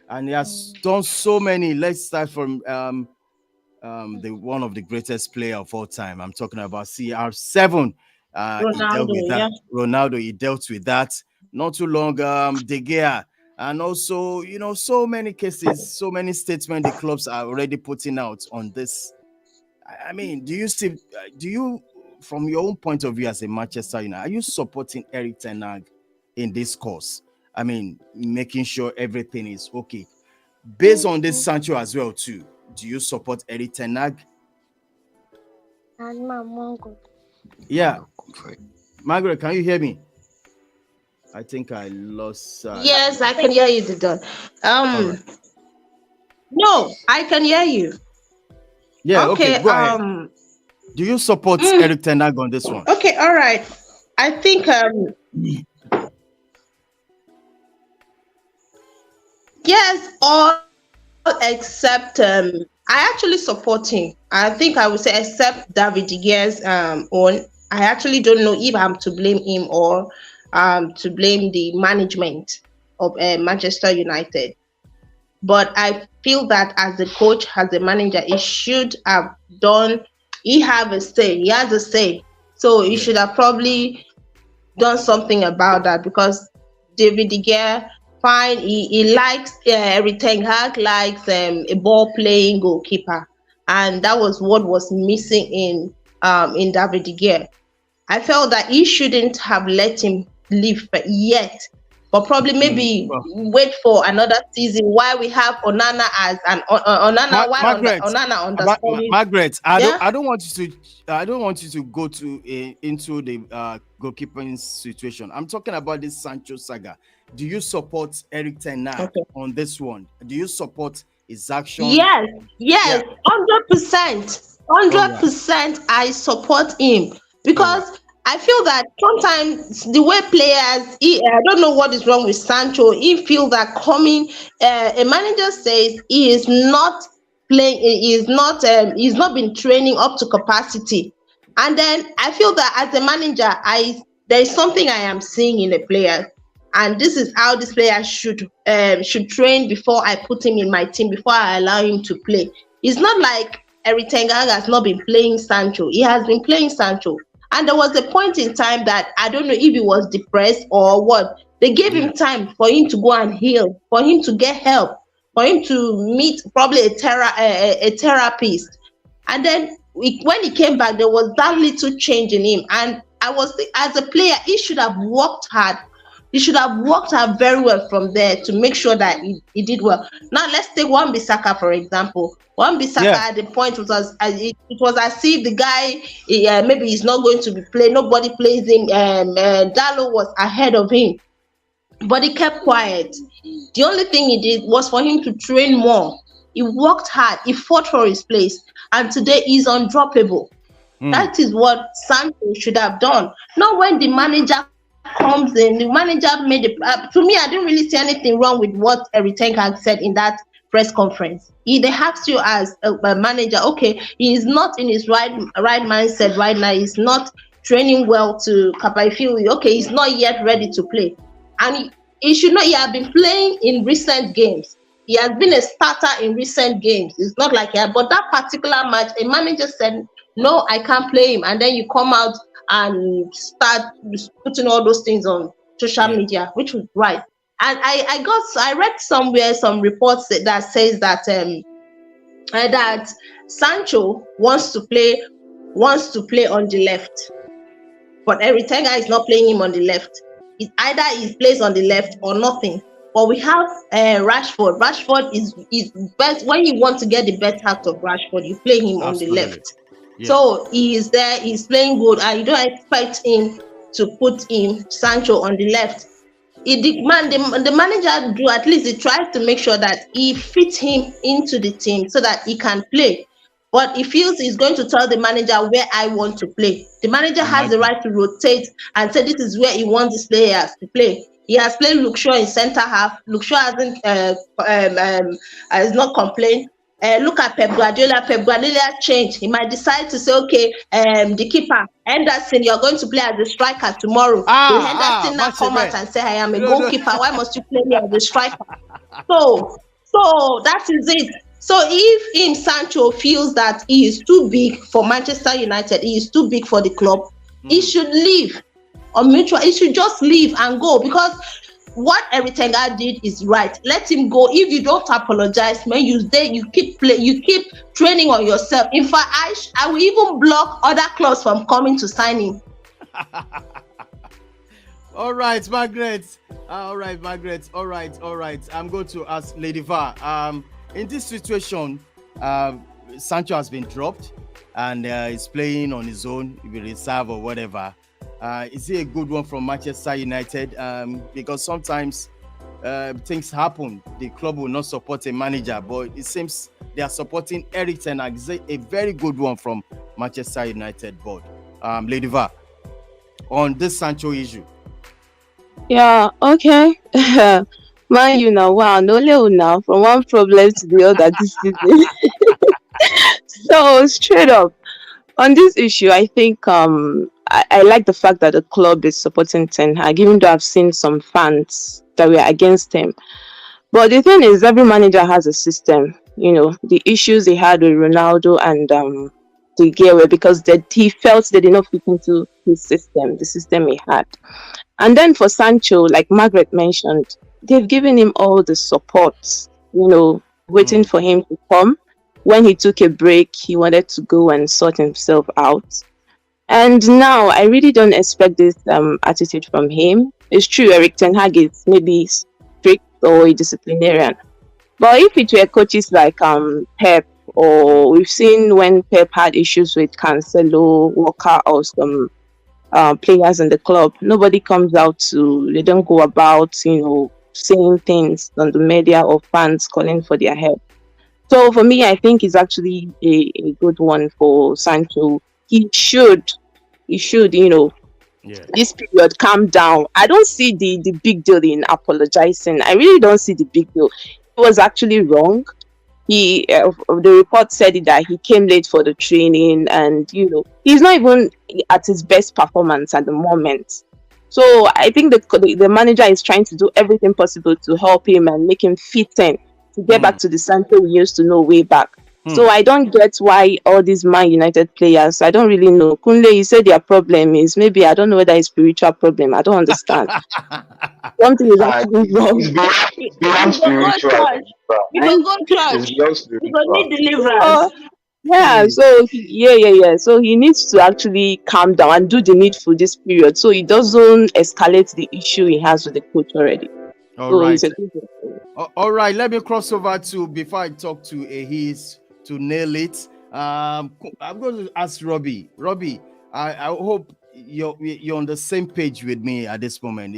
and he has done so many. Let's start from the one of the greatest player of all time. I'm talking about CR7. He dealt with Ronaldo, that. yeah. Ronaldo, he dealt with that not too long. De Gea, and also so many cases, so many statements the clubs are already putting out on this. I mean, do you, from your own point of view as a Manchester United, are you supporting Eric Ten Hag in this course? I mean, making sure everything is okay. Based on this Sancho as well too, do you support Eric Ten Hag? Yeah. Margaret, can you hear me? I think I lost. Yes, I can hear you, Didon. Right. No, I can hear you. Yeah. Okay. Go ahead. Do you support Eric Ten Hag on this one? Okay. All right. I think yes, all except I actually support him. I think I would say except David De Gea's own. I actually don't know if I'm to blame him or to blame the management of Manchester United. But I feel that as a coach, as a manager, he should have done. He have a say. He has a say. So he should have probably done something about that, because David De Gea, fine, he likes Eric Ten Hag likes a ball playing goalkeeper, and that was what was missing in David De Gea. I felt that he shouldn't have let him leave yet, but probably maybe wait for another season while we have Onana as an Onana. Onana understanding. Margaret, I don't want you to go into the goalkeeping situation. I'm talking about this Sancho saga. Do you support Eric Ten Hag on this one? Do you support his action? Yes, 100%. 100%. I support him, because I feel that sometimes the way players, I don't know what is wrong with Sancho. He feels that a manager says he is not playing, he's not been training up to capacity, and then I feel that as a manager, there is something I am seeing in a player, and this is how this player should train before I put him in my team, before I allow him to play. It's not like Eric Ten Hag has not been playing Sancho. He has been playing Sancho. And there was a point in time that I don't know if he was depressed or what. They gave him time for him to go and heal, for him to get help, for him to meet probably a therapist. And then when he came back, there was that little change in him. And as a player, he should have worked hard. He should have worked hard very well from there to make sure that he did well. Now let's take Wan-Bissaka, for example. Wan-Bissaka at the point it was as if the guy maybe he's not going to be played. Nobody plays him. Dallo was ahead of him, but he kept quiet. The only thing he did was for him to train more. He worked hard. He fought for his place, and today he's undroppable. That is what Sancho should have done. Not when the manager comes in. The manager made it. To me, I didn't really see anything wrong with what Eric Ten Hag said in that press conference. They asked you as a manager, okay, he is not in his right mindset right now. He's not training well to Kappa. Okay, he's not yet ready to play, and he should not. He has been playing in recent games. He has been a starter in recent games. It's not like but that particular match, a manager said, no, I can't play him, and then you come out and start putting all those things on social media, which was right. And I read somewhere some reports that says that that Sancho wants to play on the left, but Eric Ten Hag is not playing him on the left. It's either he plays on the left or nothing. But we have Rashford. Rashford is best when you want to get the best out of Rashford. You play him on the left. Yeah. So he is there. He's playing good, and you don't expect him to put Sancho on the left. The manager do at least he tries to make sure that he fits him into the team so that he can play. But he feels he's going to tell the manager where I want to play. The manager has the right to rotate and say this is where he wants his players to play. He has played Luke Shaw in centre half. Luke Shaw has not complained. Look at Pep Guardiola. Pep Guardiola changed. He might decide to say, okay, the keeper, Henderson, you're going to play as a striker tomorrow. Will Henderson now come out and say, I am a goalkeeper. Why must you play me as a striker? So So that is it. So if Sancho feels that he is too big for Manchester United, he is too big for the club, he should leave. Or mutual, he should just leave and go, because what Eric Ten Hag did is right. Let him go. If you don't apologize, man, you keep training on yourself. In fact, I will even block other clubs from coming to sign him. All right, Margaret. All right. I'm going to ask Lady Va. In this situation, Sancho has been dropped and is playing on his own, with reserve or whatever. Is he a good one from Manchester United? Because sometimes things happen. The club will not support a manager, but it seems they are supporting Eric Ten Hag. Is a very good one from Manchester United board. Lady Va, on this Sancho issue. Yeah, okay. Man, you know, wow, no little now from one problem to the other this season. So straight up on this issue, I think I like the fact that the club is supporting Ten Hag, even though I've seen some fans that were against him. But the thing is, every manager has a system. You know, the issues he had with Ronaldo and De Gea were because he felt they did not fit into his system, the system he had. And then for Sancho, like Margaret mentioned, they've given him all the support, you know, waiting for him to come. When he took a break, he wanted to go and sort himself out. And now I really don't expect this attitude from him. It's true, Eric Ten Hag is maybe strict or a disciplinarian. But if it were coaches like Pep, or we've seen when Pep had issues with Cancelo, Walker, or some players in the club, nobody comes out they don't go about, you know, saying things on the media or fans calling for their help. So for me, I think it's actually a good one for Sancho. He should, you know, this period calm down. I don't see the big deal in apologizing. I really don't see the big deal. It was actually wrong. The report said that he came late for the training, and you know, he's not even at his best performance at the moment. So I think the manager is trying to do everything possible to help him and make him fit in to get back to the Sancho we used to know way back. So I don't get why all these Man United players, I don't really know. Kunle, you said their problem is maybe, I don't know whether it's spiritual problem. I don't understand. Something is actually wrong. It's beyond spiritual. Need deliverance. Yeah, so so he needs to actually calm down and do the needful this period, so he doesn't escalate the issue he has with the coach already. All right, let me cross over to, before I talk to Ahis to nail it. I'm going to ask Robbie. Robbie, I hope you're on the same page with me at this moment.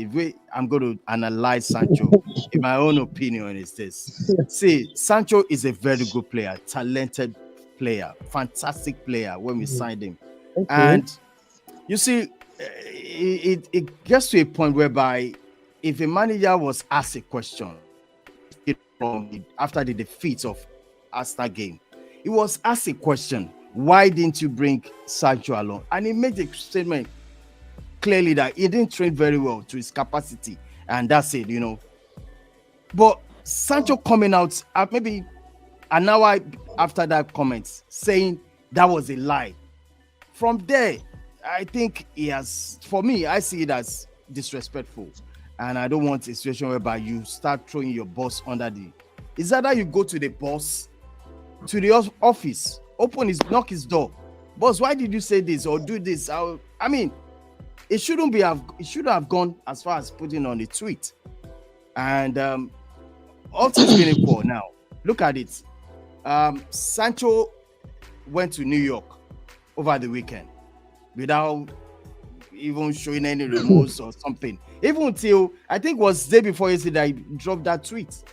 I'm going to analyze Sancho. In my own opinion, is this. See, Sancho is a very good player, talented player, fantastic player when we signed him. Okay. And you see, it gets to a point whereby if a manager was asked a question after the defeat of Arsenal game, he was asked a question, why didn't you bring Sancho along? And he made a statement clearly that he didn't train very well to his capacity, and that's it, you know. But Sancho coming out maybe an hour after that comment saying that was a lie. From there, I think he has, for me, I see it as disrespectful. And I don't want a situation whereby you start throwing your boss under it's either you go to the boss, to the office, knock his door. Boss, why did you say this or do this? I mean, it shouldn't have gone as far as putting on a tweet. And all things being equal now, look at it. Sancho went to New York over the weekend without even showing any remorse or something. Even until, I think it was the day before yesterday, I dropped that tweet.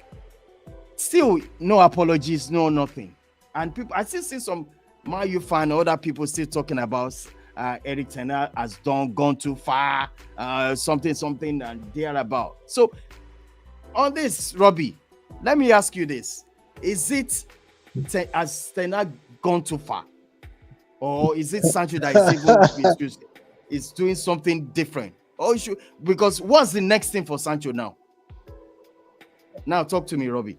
Still, no apologies, no nothing. And people, I still see some Man U fan or other people still talking about Eric Ten Hag has gone too far, something and thereabout. So, on this, Robbie, let me ask you this. Is it, has Ten Hag gone too far? Or is it Sancho that is doing something different? Or because what's the next thing for Sancho now? Now talk to me, Robbie.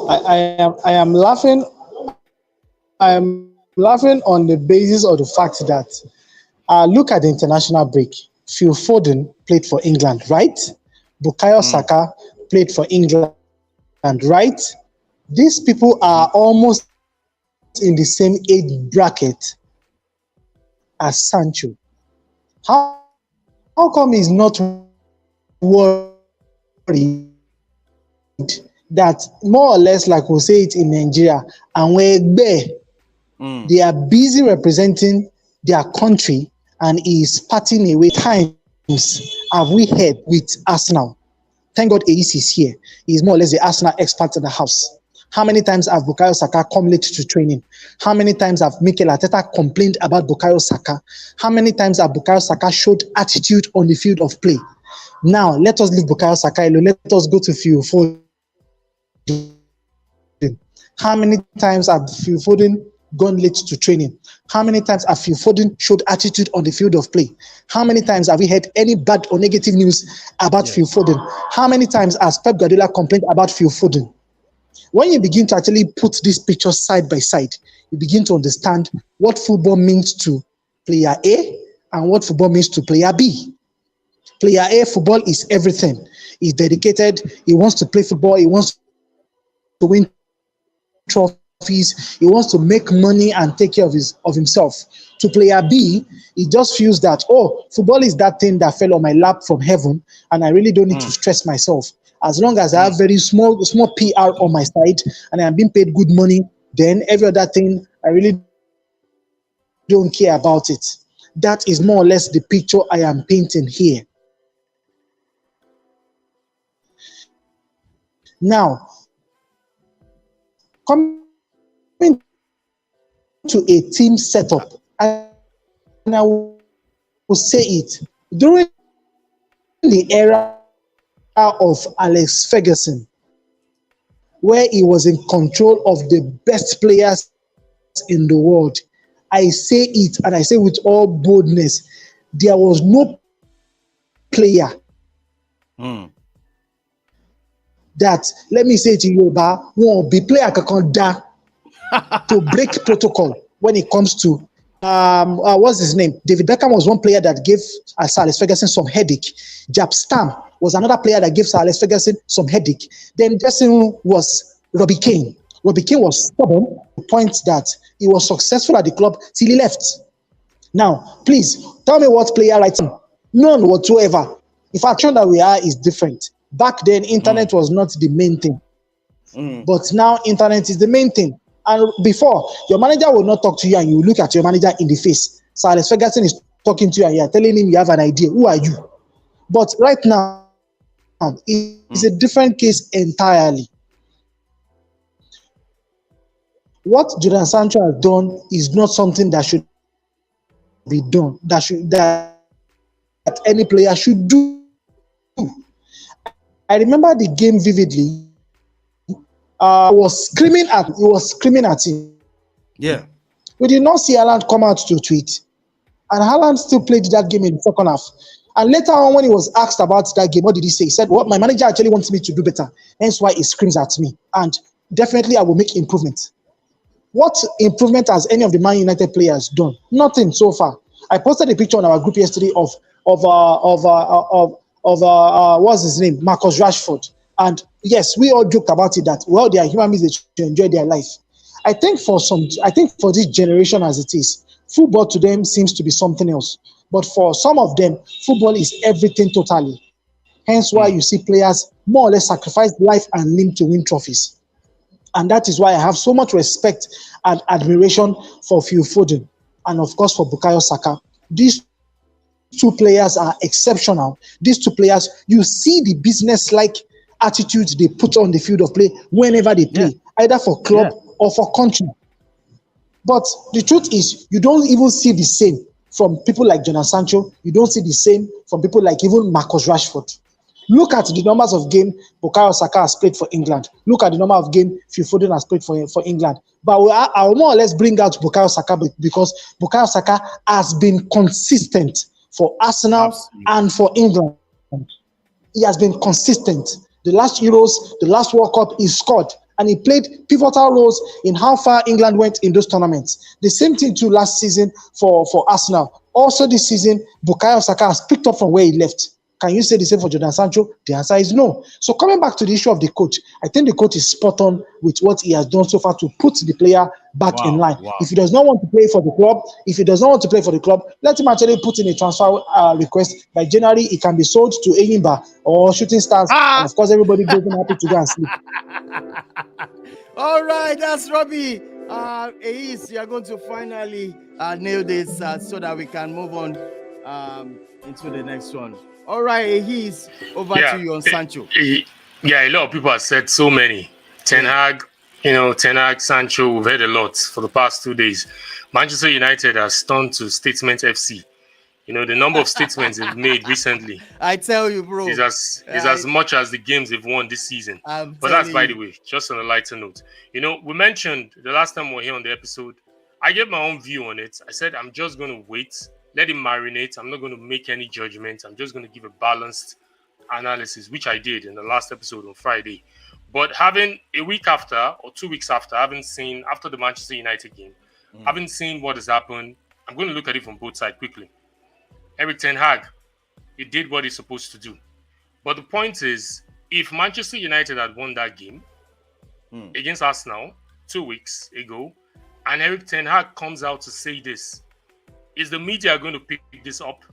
I am laughing. I am laughing on the basis of the fact that look at the international break. Phil Foden played for England, right? Bukayo Saka played for England, right? These people are almost in the same age bracket as Sancho. How come he's not worried that more or less, like we'll say it in Nigeria, and they are busy representing their country and is parting away. Times have we heard with Arsenal? Thank God AEC is here. He's more or less the Arsenal expert in the house. How many times have Bukayo Saka come late to training? How many times have Mikel Arteta complained about Bukayo Saka? How many times have Bukayo Saka showed attitude on the field of play? Now, let us leave Bukayo Saka alone. Let us go to Phil Foden. How many times have Phil Foden gone late to training? How many times have Phil Foden showed attitude on the field of play? How many times have we heard any bad or negative news about Phil Foden? How many times has Pep Guardiola complained about Phil Foden? When you begin to actually put these pictures side by side, you begin to understand what football means to player A and what football means to player B. Player A, football is everything. He's dedicated. He wants to play football. He wants to win trophies. He wants to make money and take care of himself. To player B, he just feels that, oh, football is that thing that fell on my lap from heaven, and I really don't need to stress myself. As long as I have very small PR on my side and I'm being paid good money, then every other thing, I really don't care about it. That is more or less the picture I am painting here. Now, coming to a team setup, and I will say it, during the era of Alex Ferguson, where he was in control of the best players in the world, I say it, and I say with all boldness, there was no player that, let me say to you, won't be player to break protocol when it comes to what's his name? David Beckham was one player that gave Sir Alex Ferguson some headache. Jab Stam was another player that gave Sir Alex Ferguson some headache. Then dressing was Robbie Keane. Robbie Keane was stubborn to the point that he was successful at the club till he left. Now, please tell me what player right now? None whatsoever. In fact, that we are is different. Back then, internet was not the main thing. But now internet is the main thing. And before, your manager will not talk to you and you look at your manager in the face. Sir Alex Ferguson is talking to you and you are telling him you have an idea. Who are you? But right now, it's a different case entirely. What Jadon Sancho has done is not something that should be done, that any player should do. I remember the game vividly. He was screaming at him. Yeah. We did not see Haaland come out to tweet. And Haaland still played that game in the second half. And later on, when he was asked about that game, what did he say? He said, well, my manager actually wants me to do better. Hence why he screams at me. And definitely I will make improvement. What improvement has any of the Man United players done? Nothing so far. I posted a picture on our group yesterday of what's his name? Marcus Rashford. And yes, we all joked about it that, well, they are human beings, they should enjoy their life. I think for this generation as it is, football to them seems to be something else. But for some of them, football is everything totally. Hence why you see players more or less sacrifice life and limb to win trophies. And that is why I have so much respect and admiration for Phil Foden and of course for Bukayo Saka. These two players are exceptional. These two players, you see the business-like attitudes they put on the field of play whenever they play, either for club or for country. But the truth is, you don't even see the same from people like Jadon Sancho. You don't see the same from people like even Marcus Rashford. Look at the numbers of games Bukayo Saka has played for England. Look at the number of games Phil Foden has played for England. But I will more or less bring out Bukayo Saka because Bukayo Saka has been consistent for Arsenal and for England. He has been consistent. the last Euros, the last World Cup, he scored. And he played pivotal roles in how far England went in those tournaments. The same thing too last season for Arsenal. Also this season, Bukayo Saka has picked up from where he left. Can you say the same for Jordan Sancho? The answer is no. So coming back to the issue of the coach, I think the coach is spot on with what he has done so far to put the player back in line. If he does not want to play for the club, let him actually put in a transfer request. By January, it can be sold to Enyimba or Shooting Stars. And of course, everybody goes happy to go and sleep. All right, that's Robbie. Ace, you are going to finally nail this so that we can move on into the next one. All right, Ace, over to you on Sancho. Yeah, a lot of people have said so many. Ten Hag, Sancho, we've heard a lot for the past 2 days. Manchester United has turned to Statement FC. The number of statements they've made recently. I tell you, bro. Is as much as the games they've won this season. But that's, by the way, just on a lighter note. We mentioned the last time we were here on the episode, I gave my own view on it. I said, I'm just going to wait, let him marinate. I'm not going to make any judgments. I'm just going to give a balanced analysis, which I did in the last episode on Friday. But having a week after or 2 weeks after, after the Manchester United game, having seen what has happened, I'm going to look at it from both sides quickly. Erik ten Hag, he did what he's supposed to do. But the point is, if Manchester United had won that game against Arsenal 2 weeks ago, and Erik ten Hag comes out to say this, is the media going to pick this up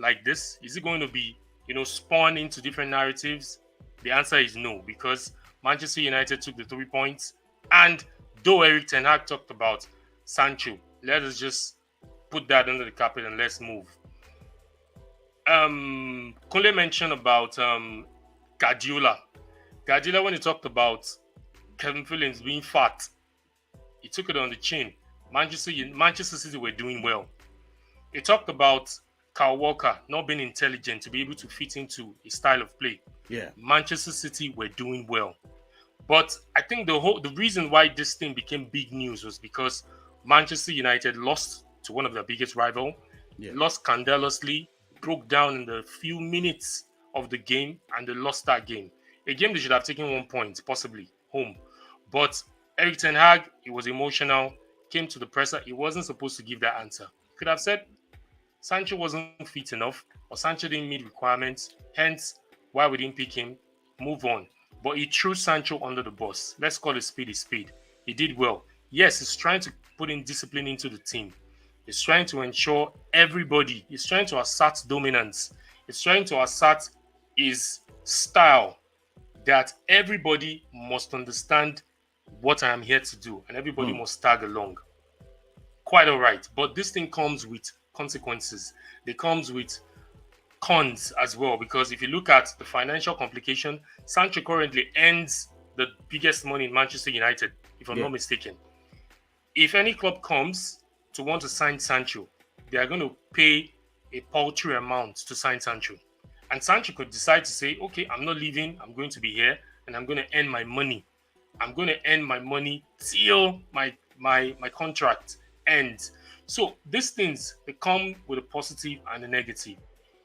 like this? Is it going to be, spawn into different narratives? The answer is no, because Manchester United took the 3 points. And though Erik ten Hag talked about Sancho, let us just put that under the carpet and let's move. Kunle mentioned about Guardiola. Guardiola, when he talked about Kevin Phillips being fat, he took it on the chin. Manchester City were doing well. He talked about Kyle Walker not being intelligent to be able to fit into a style of play. Yeah, Manchester City were doing well. But I think the reason why this thing became big news was because Manchester United lost to one of their biggest rivals. Lost scandalously, broke down in the few minutes of the game, and they lost that game. A game they should have taken 1 point, possibly, home. But Erik ten Hag, he was emotional, came to the presser. He wasn't supposed to give that answer. He could have said Sancho wasn't fit enough, or Sancho didn't meet requirements, hence why we didn't pick him, move on. But he threw Sancho under the bus. Let's call it speed is speed. He did well. Yes, he's trying to put in discipline into the team. He's trying to ensure everybody, he's trying to assert dominance. He's trying to assert his style that everybody must understand what I am here to do and everybody must tag along. Quite all right. But this thing comes with consequences. It comes with cons as well, because if you look at the financial complication, Sancho currently earns the biggest money in Manchester United, if I'm not mistaken. If any club comes to want to sign Sancho, they are going to pay a paltry amount to sign Sancho. And Sancho could decide to say, okay, I'm not leaving, I'm going to be here, and I'm going to earn my money. I'm going to earn my money till my contract ends. So these things, they come with a positive and a negative.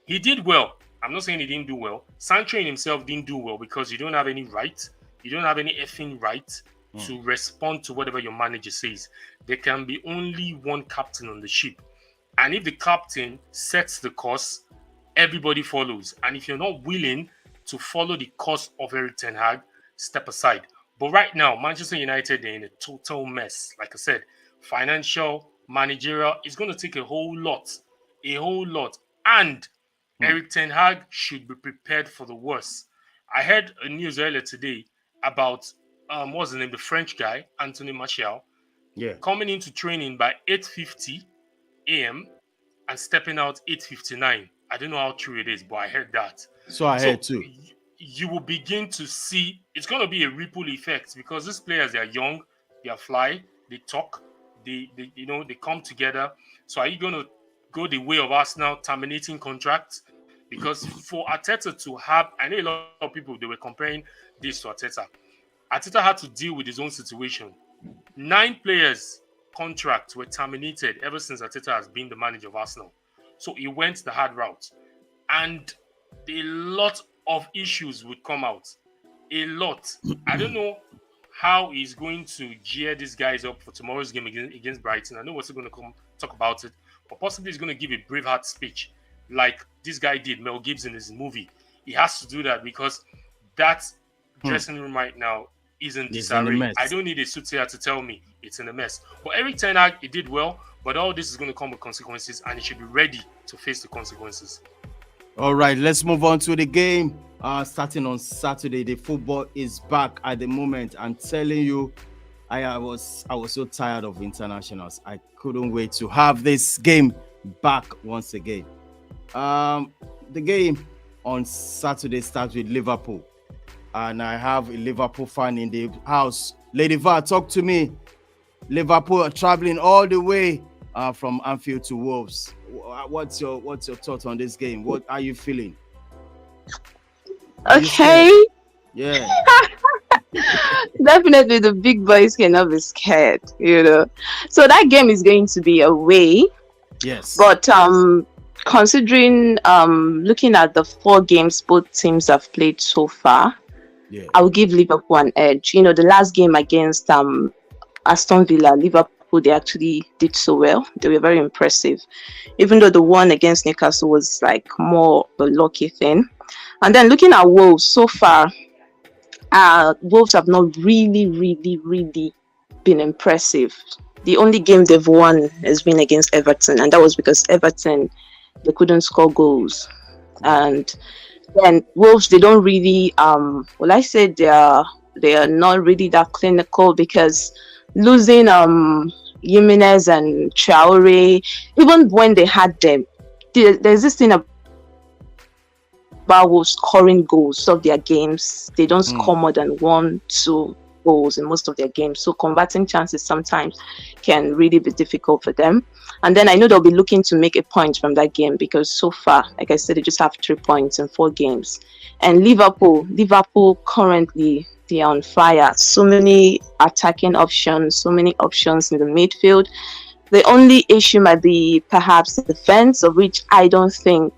He did well. I'm not saying he didn't do well. Sancho in himself didn't do well because you don't have any right. You don't have any effing right to respond to whatever your manager says. There can be only one captain on the ship. And if the captain sets the course, everybody follows. And if you're not willing to follow the course of Erik ten Hag, step aside. But right now, Manchester United, they're in a total mess. Like I said, financial, managerial, it's going to take a whole lot. And Erik ten Hag should be prepared for the worst. I heard a news earlier today about what's the name, the French guy, Anthony Martial, coming into training by 8:50 a.m. and stepping out 8:59. I don't know how true it is, but I heard that. So I heard too. You will begin to see it's going to be a ripple effect because these players, they are young, they are fly, they talk, they come together. So are you going to go the way of Arsenal terminating contracts? Because for Arteta to have, I know a lot of people, they were comparing this to Arteta. Arteta had to deal with his own situation. 9 players' contracts were terminated ever since Arteta has been the manager of Arsenal. So he went the hard route. And a lot of issues would come out. a lot. I don't know how he's going to gear these guys up for tomorrow's game against Brighton. I know we're still going to come talk about it, but possibly he's going to give a Braveheart speech like this guy did, Mel Gibson, in his movie. He has to do that because that dressing room right now is in disarray. I don't need a soothsayer to tell me it's in a mess. But Eric Ten Hag, he did well, but all this is going to come with consequences, and he should be ready to face the consequences. All right, let's move on to the game. Starting on Saturday, the football is back at the moment. I'm telling you, I was so tired of internationals. I couldn't wait to have this game back once again. The game on Saturday starts with Liverpool, and I have a Liverpool fan in the house. Lady Va, talk to me. Liverpool are traveling all the way from Anfield to Wolves. What's your thought on this game? What are you feeling? Okay. Yeah. Definitely the big boys cannot be scared, So that game is going to be away. Yes. But considering looking at the 4 games both teams have played so far, I will give Liverpool an edge. The last game against Aston Villa, Liverpool, they actually did so well. They were very impressive. Even though the one against Newcastle was like more of a lucky thing. And then looking at Wolves so far, Wolves have not really been impressive. The only game they've won has been against Everton, and that was because Everton, they couldn't score goals. And then Wolves, they don't really I said they are not really that clinical, because losing Jimenez and Traore, even when they had them, there's this thing about Wolves scoring goals of their games. They don't score more than 1-2 goals in most of their games, so converting chances sometimes can really be difficult for them. And then I know they'll be looking to make a point from that game, because so far, like I said, they just have 3 points in 4 games. And Liverpool currently, they're on fire. So many attacking options, so many options in the midfield. The only issue might be perhaps the defense, of which I don't think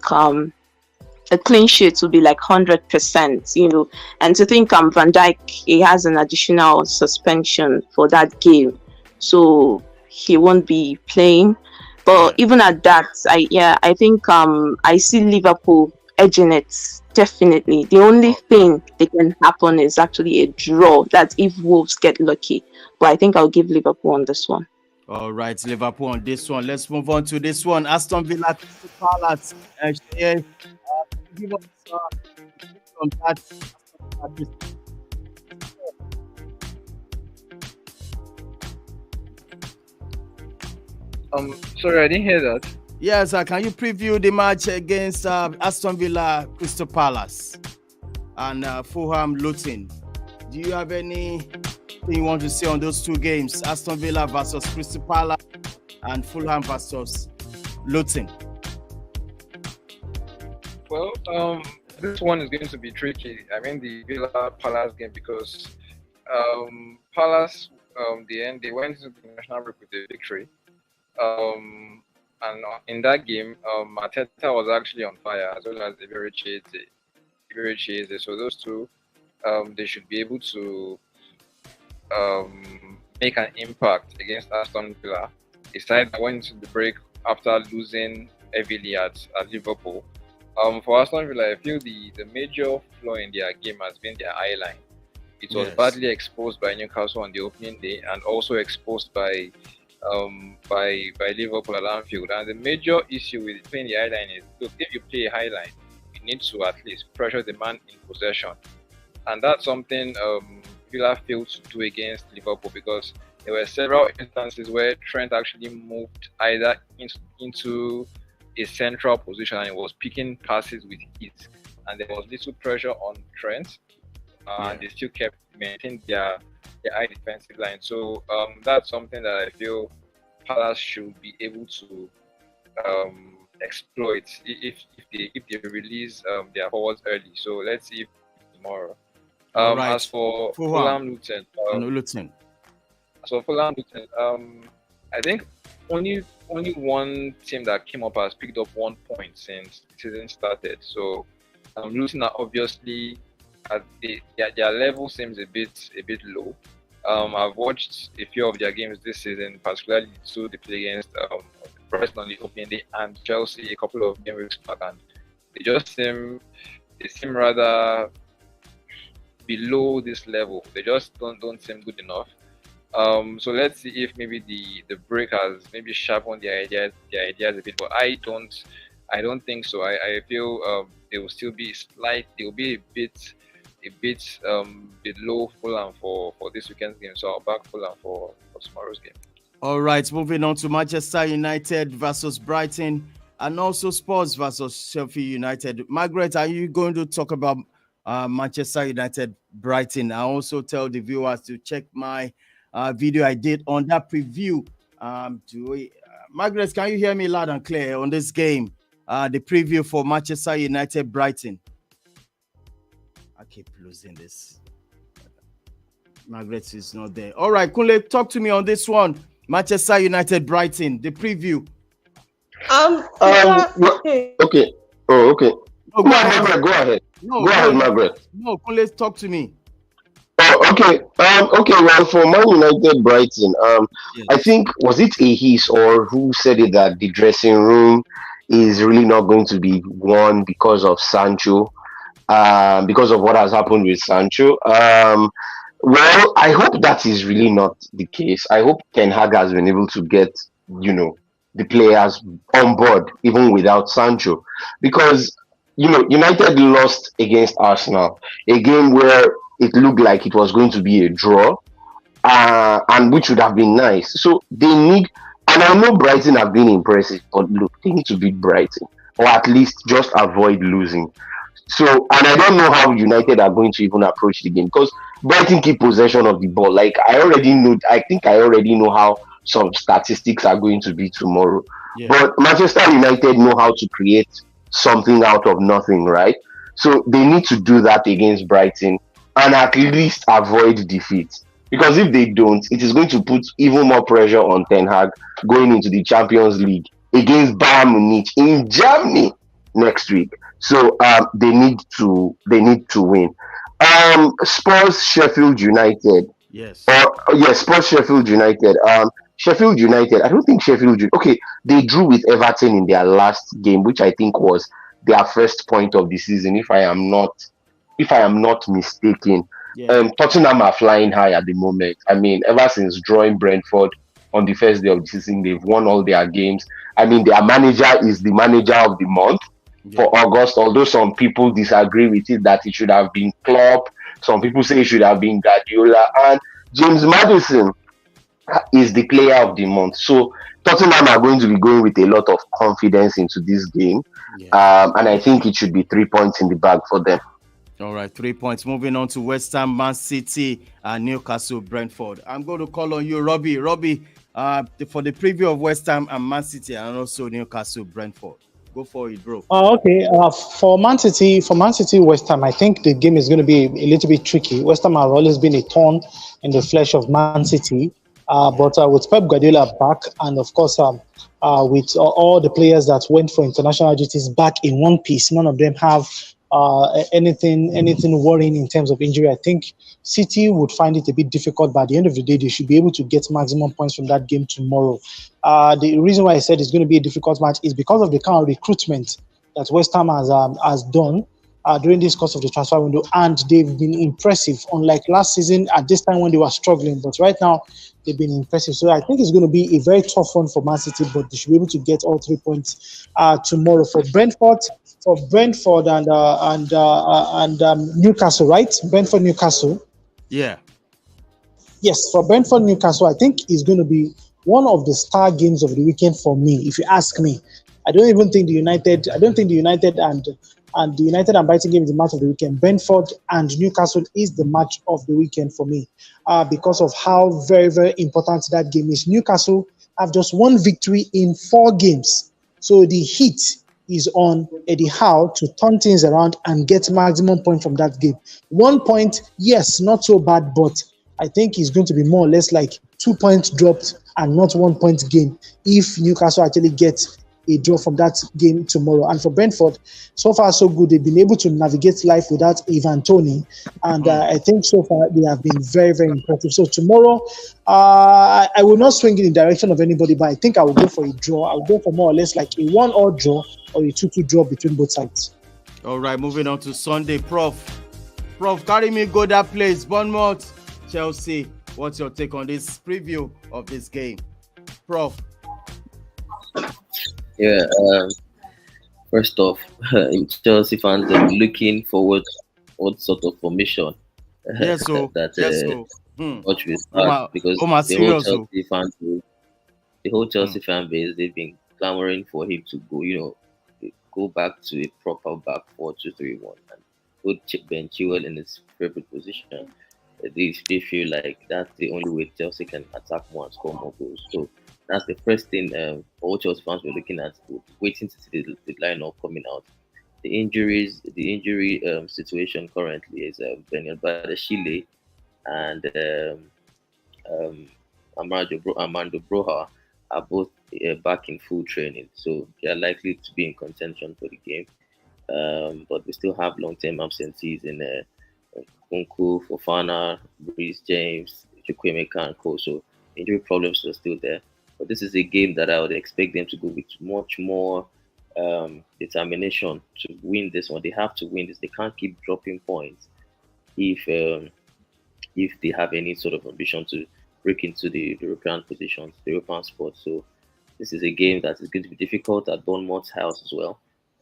a clean sheet will be like 100%, And to think Van Dijk, he has an additional suspension for that game, so he won't be playing. But even at that, I think I see Liverpool edging it, definitely. The only thing that can happen is actually a draw. That's if Wolves get lucky. But I think I'll give Liverpool on this one. All right, Liverpool on this one. Let's move on to this one. Aston Villa to Palace. Give us on that. Sorry, I didn't hear that. Yes, can you preview the match against Aston Villa, Crystal Palace, and Fulham, Luton? Do you have anything you want to say on those 2 games? Aston Villa versus Crystal Palace and Fulham versus Luton. Well, this one is going to be tricky. I mean, the Villa Palace game, because Palace, they went into the national break with a victory. And in that game, Mateta was actually on fire, as well as very Chase. So those two, they should be able to make an impact against Aston Villa. A side that went into the break after losing heavily at Liverpool. For Aston Villa, I feel the major flaw in their game has been their eye line. It was badly exposed by Newcastle on the opening day, and also exposed by Liverpool at Anfield. And the major issue with playing the high line is, look, if you play a high line, you need to at least pressure the man in possession. And that's something Villa failed to do against Liverpool, because there were several instances where Trent actually moved either into a central position and he was picking passes with ease. And there was little pressure on Trent, and they still kept maintaining their high defensive line. So that's something that I feel Palace should be able to exploit if they release their forwards early. So let's see tomorrow. Right. As for Fulham Luton, I think only one team that came up has picked up 1 point since the season started. So Luton are obviously their level seems a bit low. I've watched a few of their games this season, particularly two they play against Brighton on the opening day and Chelsea a couple of game weeks back, and they seem rather below this level. They just don't seem good enough. So let's see if maybe the break has maybe sharpened their ideas a bit, but I don't think so. I feel they will still be they will be a bit below Fulham for this weekend's game. So I'll back Fulham for tomorrow's game. All right, moving on to Manchester United versus Brighton, and also Spurs versus Sheffield United. Margaret, are you going to talk about Manchester United Brighton? I also tell the viewers to check my video I did on that preview. Margaret, can you hear me loud and clear on this game? The preview for Manchester United Brighton. I keep losing this. Margaret is not there. All right, Kunle, talk to me on this one. Manchester United Brighton, the preview. Okay. Oh, okay. No, go ahead. Go ahead. No, go ahead, Margaret. No, Kunle, talk to me. Oh, okay. Okay. Well, for Man United Brighton, Yes. I think was it Ahis or who said it that the dressing room is really not going to be won because of Sancho, because of what has happened with Sancho. Well, I hope that is really not the case. I hope Ten Hag has been able to get, the players on board even without Sancho, because United lost against Arsenal, a game where it looked like it was going to be a draw, and which would have been nice. So they need, and I know Brighton have been impressive, but look, they need to beat Brighton, or at least just avoid losing. So, and I don't know how United are going to even approach the game, because Brighton keep possession of the ball. Like I think I already know how some statistics are going to be tomorrow. Yeah. But Manchester United know how to create something out of nothing, right? So they need to do that against Brighton and at least avoid defeat. Because if they don't, it is going to put even more pressure on Ten Hag going into the Champions League against Bayern Munich in Germany next week. So they need to win. Spurs Sheffield United. Yes. Spurs Sheffield United. Sheffield United. I don't think okay, they drew with Everton in their last game, which I think was their first point of the season, if I am not mistaken. Yeah. Tottenham are flying high at the moment. I mean, ever since drawing Brentford on the first day of the season, they've won all their games. I mean, their manager is the manager of the month for August, although some people disagree with it that it should have been Klopp. Some people say it should have been Guardiola, and James Maddison is the player of the month. So Tottenham are going to be going with a lot of confidence into this game, and I think it should be 3 points in the bag for them. All right, 3 points. Moving on to West Ham, Man City, and Newcastle, Brentford. I'm going to call on you, Robbie. Robbie, for the preview of West Ham and Man City, and also Newcastle, Brentford. Go for it, bro. Okay. For Man City, West Ham, I think the game is going to be a little bit tricky. West Ham have always been a thorn in the flesh of Man City, but with Pep Guardiola back, and of course with all the players that went for international duties back in one piece, none of them have anything worrying in terms of injury. I think City would find it a bit difficult, but at the end of the day, they should be able to get maximum points from that game tomorrow. The reason why I said it's going to be a difficult match is because of the kind of recruitment that West Ham has done during this course of the transfer window, and they've been impressive, unlike last season at this time when they were struggling. But right now, they've been impressive. So I think it's going to be a very tough one for Man City, but they should be able to get all 3 points tomorrow. For Brentford and Newcastle, right? Brentford, Newcastle. Yeah. Yes, for Brentford, Newcastle, I think it's going to be one of the star games of the weekend for me, if you ask me. I don't think the United and Brighton game is the match of the weekend. Brentford and Newcastle is the match of the weekend for me, because of how very, very important that game is. Newcastle have just one victory in 4 games, so the heat is on Eddie Howe to turn things around and get maximum point from that game. 1 point, yes, not so bad, but I think it's going to be more or less like 2 points dropped and not 1 point gain if Newcastle actually gets a draw from that game tomorrow. And for Brentford, so far so good. They've been able to navigate life without Ivan Toney, and I think so far they have been very, very impressive. So tomorrow, I will not swing in the direction of anybody, but I think I will go for a draw. I will go for more or less like a 1-1 draw or a 2-2 draw between both sides. All right, moving on to Sunday, Prof, carry me go that place. Bournemouth, Chelsea. What's your take on this preview of this game, Prof? Yeah. First off, Chelsea fans are looking forward what sort of formation yes, so watch with us, because the whole Chelsea fan base, they've been clamoring for him to go back to a proper back 4-2-3-1 and put Ben Chilwell in his favorite position. They feel like that's the only way Chelsea can attack more and score more goals. So that's the first thing all Chelsea fans were looking at, waiting to see the lineup coming out. The injury situation currently is Benel Badashile and Armando Broja are both back in full training, so they are likely to be in contention for the game. But we still have long-term absentees in Kunku, Fofana, Reece James, Chukwuemeka, and Co. So injury problems are still there. But this is a game that I would expect them to go with much more determination to win this one. They have to win this. They can't keep dropping points if they have any sort of ambition to break into the European positions, the European spot. So this is a game that is going to be difficult at Bournemouth's house as well.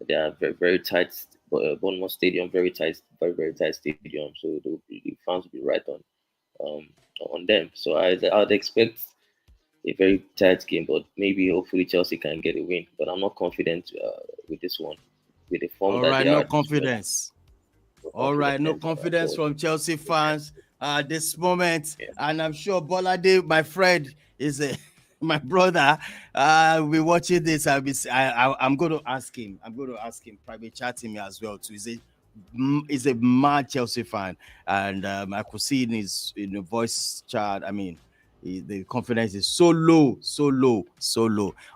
They are very, very tight. Bournemouth Stadium, very tight, very, very tight stadium. So the fans will be right on them. So I'd expect a very tight game, but maybe hopefully Chelsea can get a win. But I'm not confident with this one. With the form that they no are. Confidence. All right, no confidence from Chelsea fans at this moment. Yeah. And I'm sure Bolade, my friend, is my brother. We'll be watching this. I'm going to ask him. Private chatting me as well too. He's a mad Chelsea fan, and I could see in his voice chat. I mean, the confidence is so low.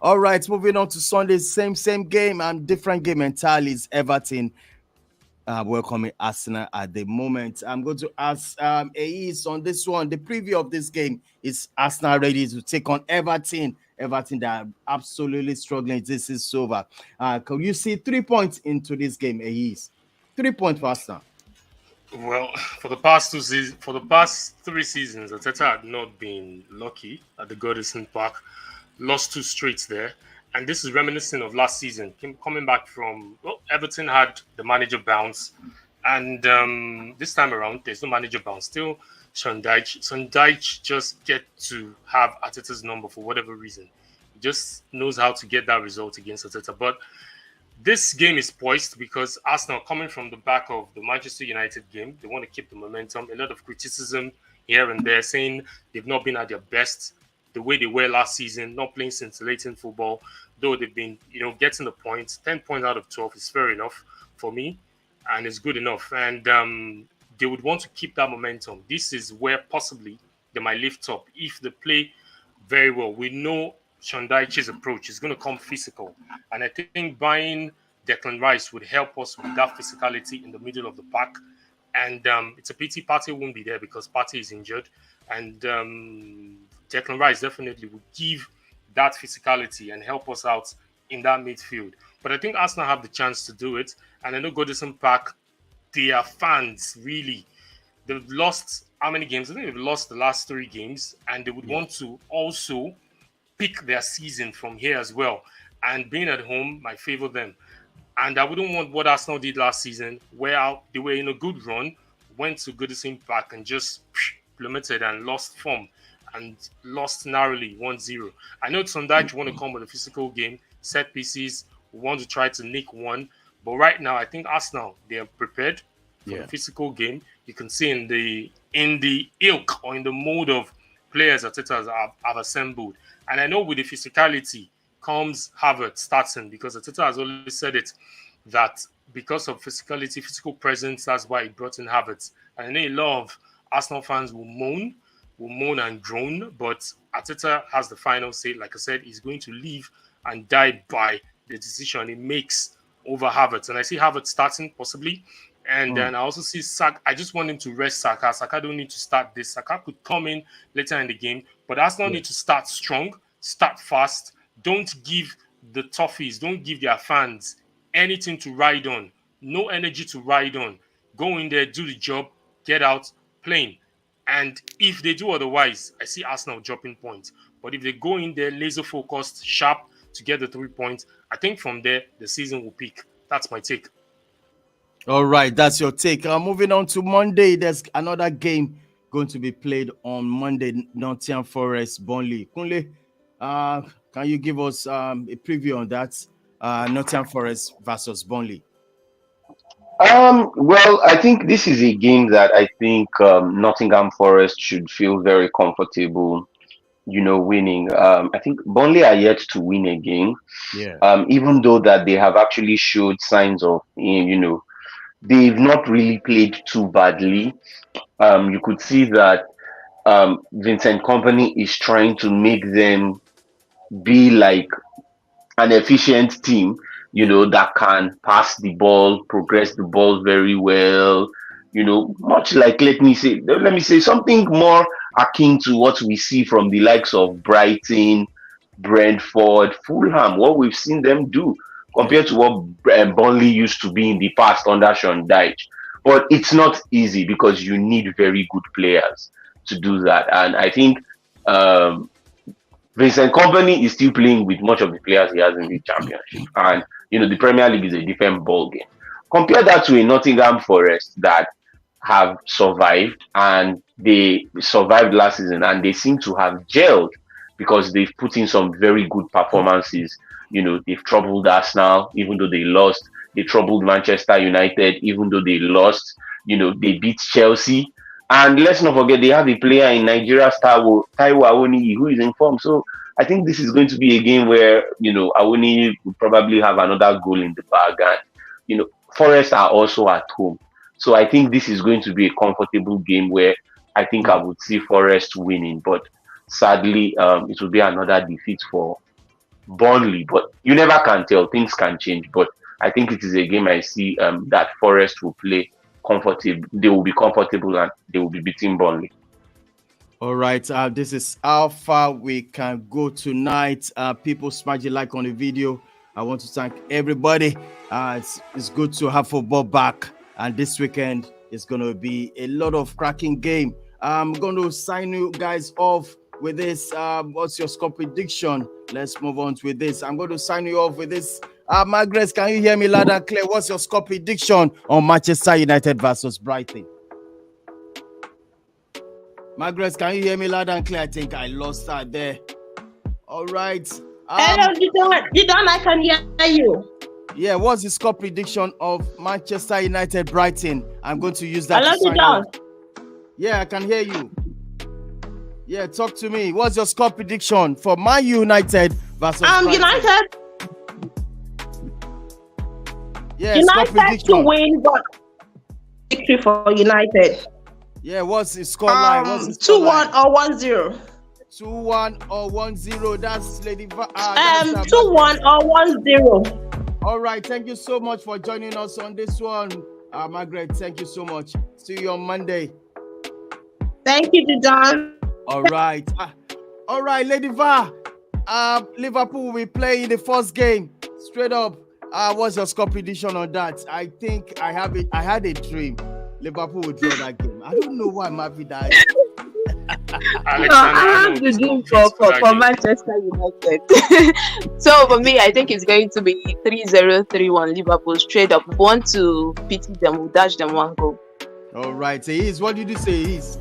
All right, moving on to Sunday. Same game and different game entirely. Is Everton welcoming Arsenal at the moment. I'm going to ask Ace on this one. The preview of this game is Arsenal ready to take on Everton. Everton that are absolutely struggling this is over. Can you see 3 points into this game, Ace? 3 points for Arsenal. Well, for the past 3 seasons, Arteta had not been lucky at the Goodison Park. Lost 2 straight there. And this is reminiscent of last season. Coming back from, Everton had the manager bounce. And this time around, there's no manager bounce. Still, Sean Dyche just get to have Arteta's number for whatever reason. He just knows how to get that result against Arteta. But this game is poised because Arsenal, coming from the back of the Manchester United game, they want to keep the momentum. A lot of criticism here and there saying they've not been at their best the way they were last season, not playing scintillating football, though they've been, getting the points. 10 points out of 12 is fair enough for me, and it's good enough. And they would want to keep that momentum. This is where possibly they might lift up if they play very well. We know Sean Dyche's approach is going to come physical, and I think buying Declan Rice would help us with that physicality in the middle of the pack. And it's a pity Partey won't be there because Partey is injured, and Declan Rice definitely will give that physicality and help us out in that midfield. But I think Arsenal have the chance to do it. And I know Goodison Park, their fans, really, they've lost how many games? I think they've lost the last 3 games. And they would want to also pick their season from here as well. And being at home might favor them. And I wouldn't want what Arsenal did last season, where they were in a good run, went to Goodison Park and just plummeted and lost form. And lost narrowly 1-0. I know Sondage want to come with a physical game, set pieces, want to try to nick one. But right now, I think Arsenal, they are prepared for the physical game. You can see in the ilk or in the mode of players that Arteta have assembled. And I know with the physicality comes Havertz starting, because Arteta has always said it, that because of physicality, physical presence, that's why he brought in Havertz. And I know a lot of Arsenal fans will moan and groan, but Arteta has the final say. Like I said, he's going to live and die by the decision he makes over Havertz. And I see Havertz starting possibly. And then I also see Saka. I just want him to rest Saka. Saka don't need to start this. Saka could come in later in the game. But Arsenal need to start strong, start fast. Don't give the toughies, don't give their fans anything to ride on. No energy to ride on. Go in there, do the job, get out, playing. And if they do otherwise, I see Arsenal dropping points. But if they go in there laser focused, sharp to get the 3 points, I think from there the season will peak. That's my take. All right, that's your take. Moving on to Monday, there's another game going to be played on Monday. Nottingham Forest, Burnley. Kunle, can you give us a preview on that? Nottingham Forest versus Burnley. Well, I think this is a game that I think Nottingham Forest should feel very comfortable, winning. I think Burnley are yet to win a game. Yeah. Even though that they have actually showed signs of, they've not really played too badly. You could see that Vincent Kompany is trying to make them be like an efficient team, that can pass the ball, progress the ball very well, much like, let me say something more akin to what we see from the likes of Brighton, Brentford, Fulham, what we've seen them do compared to what Burnley used to be in the past under Sean Dyche. But it's not easy because you need very good players to do that. And I think Vincent Kompany is still playing with much of the players he has in the Championship. And, the Premier League is a different ball game. Compare that to a Nottingham Forest that have survived, and they survived last season, and they seem to have gelled because they've put in some very good performances. They've troubled Arsenal, even though they lost. They troubled Manchester United, even though they lost. They beat Chelsea. And let's not forget, they have a player in Nigeria, Taiwo Awoniyi, who is in form. So I think this is going to be a game where, Awoniyi will probably have another goal in the bag. And, Forest are also at home. So I think this is going to be a comfortable game where I think I would see Forest winning. But sadly, it will be another defeat for Burnley. But you never can tell. Things can change. But I think it is a game I see that Forest will play comfortable. They will be comfortable and they will be beating Burnley. All right, this is how far we can go tonight. People smash the like on the video. I want to thank everybody. It's good to have football back, and this weekend is going to be a lot of cracking game. I'm going to sign you guys off with this. What's your score prediction? Let's move on with this. I'm going to sign you off with this. Margaret, can you hear me loud and clear? What's your score prediction on Manchester United versus Brighton? Margaret, can you hear me loud and clear? I think I lost her there. All right. Hello, Didon, I can hear you. Yeah, what's the score prediction of Manchester United Brighton? I'm going to use that. Hello, Didon. Yeah, I can hear you. Yeah, talk to me. What's your score prediction for Man United versus Brighton? United. Yeah, United to win, but victory for United. Yeah, what's the score line? 2-1 or 1-0. 2-1 or 1-0. That's Lady 2-1 or 1-0. All right, thank you so much for joining us on this one. Margaret, thank you so much. See you on Monday. Thank you, Didon. All right. All right, Lady Va. Liverpool will be playing the first game. Straight up. What's your score prediction on that? I think I had a dream Liverpool would draw that game. I don't know why I'm happy that I have the dream for Manchester United. So for me, I think it's going to be 3-0, 3-1 Liverpool straight up. We want to pity them, we'll dash them one goal. All right, so what did you say is?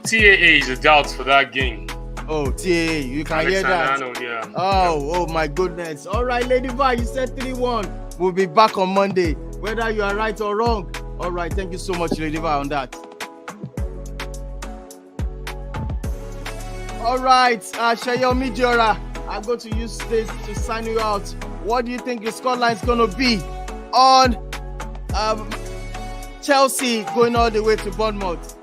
TAA is a doubt for that game. Oh, TAA, you can hear that. Yeah. Oh my goodness. All right, Lady Va, you said 3-1. We'll be back on Monday, whether you are right or wrong. All right, thank you so much, Lady Va, on that. All right, Shayomi Diora, I'm going to use this to sign you out. What do you think your scoreline is going to be on Chelsea going all the way to Bournemouth?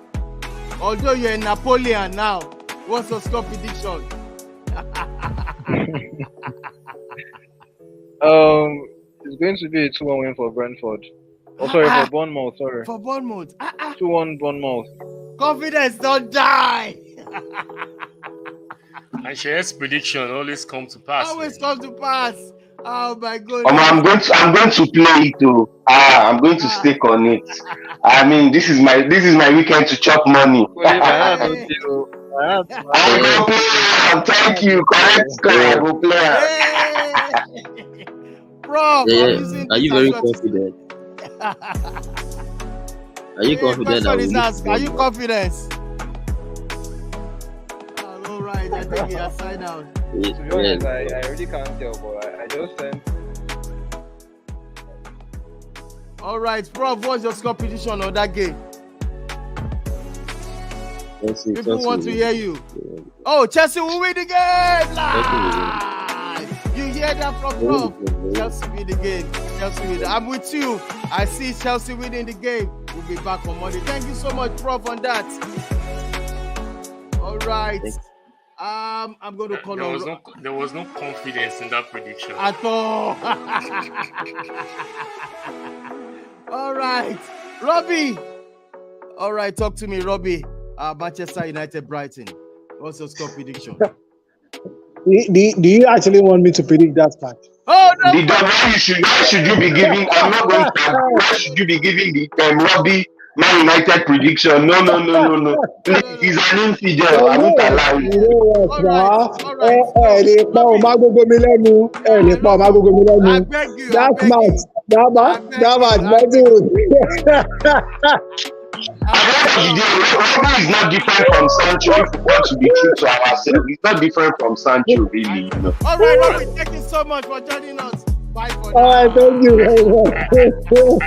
Although you're in Napoleon now, what's your score prediction? It's going to be a 2-1 win for Brentford. Oh, sorry, for Bournemouth. Sorry. For Bournemouth. 2-1 Bournemouth. Confidence don't die. And Shay's prediction always come to pass. Always come to pass. Oh my God. I'm going to play it too. I'm going to stick on it. I mean, this is my weekend to chop money. Thank you. Correct. I will play. Bro, Are you very confident? Are you confident? Are you confident? All right, I think he has signed out. To be honest, I really can't tell, but I just sent. All right, Prof, what's your score prediction on that game? People want to hear you. Oh, Chelsea will win the game! You hear that from Prof? Chelsea win the game. Chelsea win. I'm with you. I see Chelsea winning the game. We'll be back on Monday. Thank you so much, Prof, on that. All right. I'm going to call on. There was no confidence in that prediction at all. All right, Robbie. All right, talk to me, Robbie. Manchester United, Brighton. What's your score prediction? Do you actually want me to predict that part? Oh no! Why should you be giving? I'm not going to. Why should you be giving the Robbie Man United prediction? No. Please, he's an infidel. I won't allow you. That's mad. Robbie is not different from Sancho. If we want to be true to ourselves, he's not different from Sancho, really. You know. All right, Robbie, thank you so much for joining us. Bye for now. All right, thank you very much.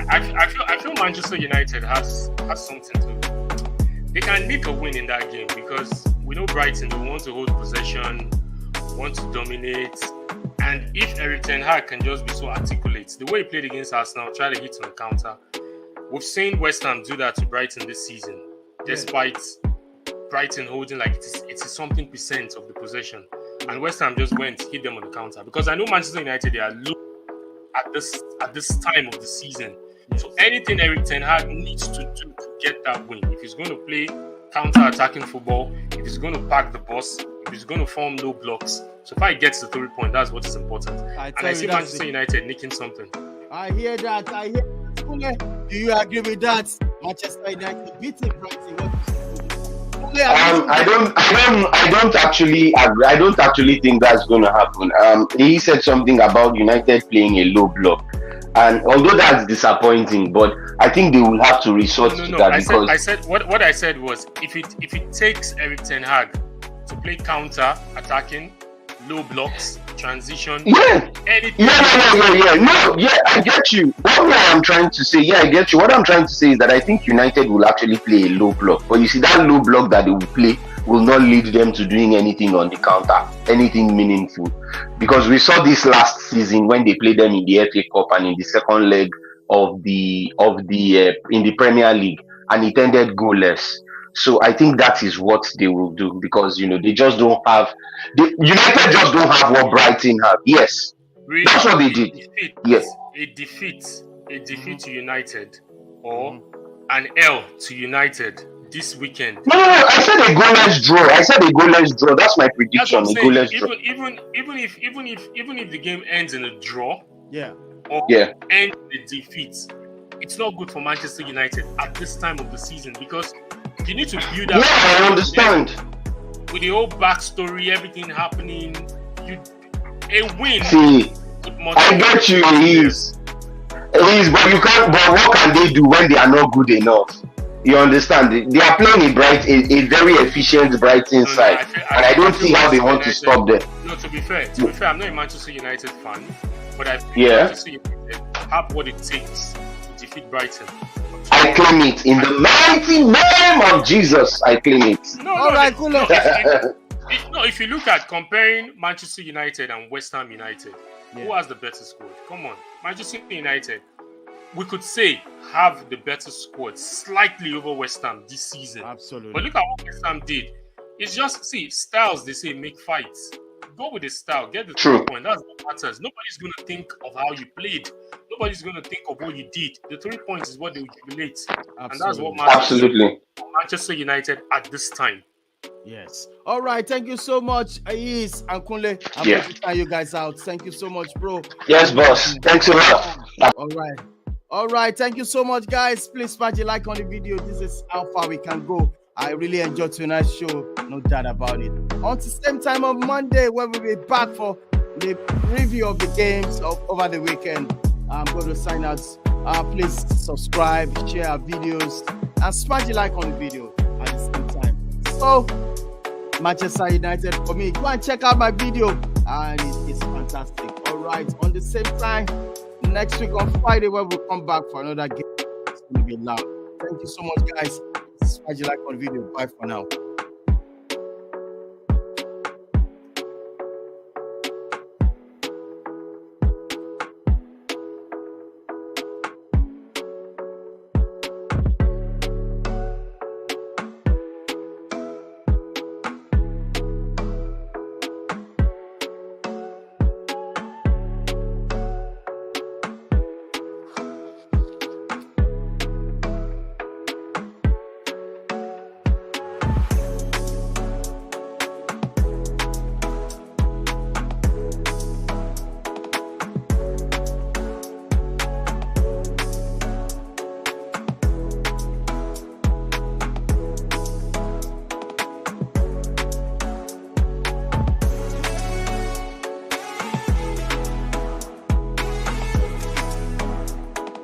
I feel Manchester United has something to. They can nick a win in that game because we know Brighton, they want to hold possession, want to dominate, and if Erik ten Hag can just be so articulate, the way he played against Arsenal, try to hit on the counter. We've seen West Ham do that to Brighton this season, despite Brighton holding like it is something percent of the possession, and West Ham just went hit them on the counter. Because I know Manchester United, they are low at this time of the season. So anything Erik ten Hag needs to do to get that win, if he's going to play counter-attacking football, if he's going to pack the bus, if he's going to form low blocks, so if he gets the 3 point, that's what is important. And I see Manchester United nicking something. I hear that. Do you agree with that? Manchester United beating Brighton. I don't actually agree. I don't actually think that's going to happen. He said something about United playing a low block, and although that's disappointing, but I think they will have to resort to that because I said what I said was if it takes Erik ten Hag to play counter attacking, low blocks, transition, anything. I get you. What I'm trying to say, I get you. What I'm trying to say is that I think United will actually play a low block. But you see, that low block that they will play will not lead them to doing anything on the counter, anything meaningful. Because we saw this last season when they played them in the FA Cup and in the second leg of the in the Premier League, and it ended goalless. So I think that is what they will do because they just don't have. United just don't have what Brighton have. Yes, really? That's what they did. A defeat to United or an L to United this weekend. No. I said a goalless draw. That's my prediction. A goalless draw. Even if the game ends in a draw, ends in a defeat, it's not good for Manchester United at this time of the season because you need to build up. Yeah, I understand. With the whole backstory, everything happening, a win. See, I get you. It is, but you can't. But what can they do when they are not good enough? You understand? They are playing a very efficient Brighton side, and I don't see how they want to stop them. No, to be fair, I'm not a Manchester United fan, but I think Manchester United have what it takes to defeat Brighton. I claim it in the mighty name of Jesus. I claim it. If you look at comparing Manchester United and West Ham United, who has the better squad? Come on, Manchester United, we could say have the better squad slightly over West Ham this season. Absolutely. But look at what West Ham did. It's just styles. They say make fights. go with the style, get the True. 3 point. That's what matters. Nobody's gonna think of how you played. Nobody's gonna think of what you did. The 3 points is what they will jubilate, and that's what matters. Absolutely. For Manchester United at this time. Yes. All right. Thank you so much, Ais and Kunle. I'm going to try you guys out. Thank you so much, bro. Yes, boss. Thanks a lot. All right. All right. Thank you so much, guys. Please smash a like on the video. This is how far we can go. I really enjoyed tonight's show. No doubt about it. On the same time on Monday, when we'll be back for the review of the games over the weekend. I'm going to sign out. Please subscribe, share our videos, and smash a like on the video at the same time. So, Manchester United for me. Go and check out my video, and it's fantastic. All right, on the same time, next week on Friday, when we'll come back for another game, it's going to be loud. Thank you so much, guys. Smash a like on the video. Bye for now.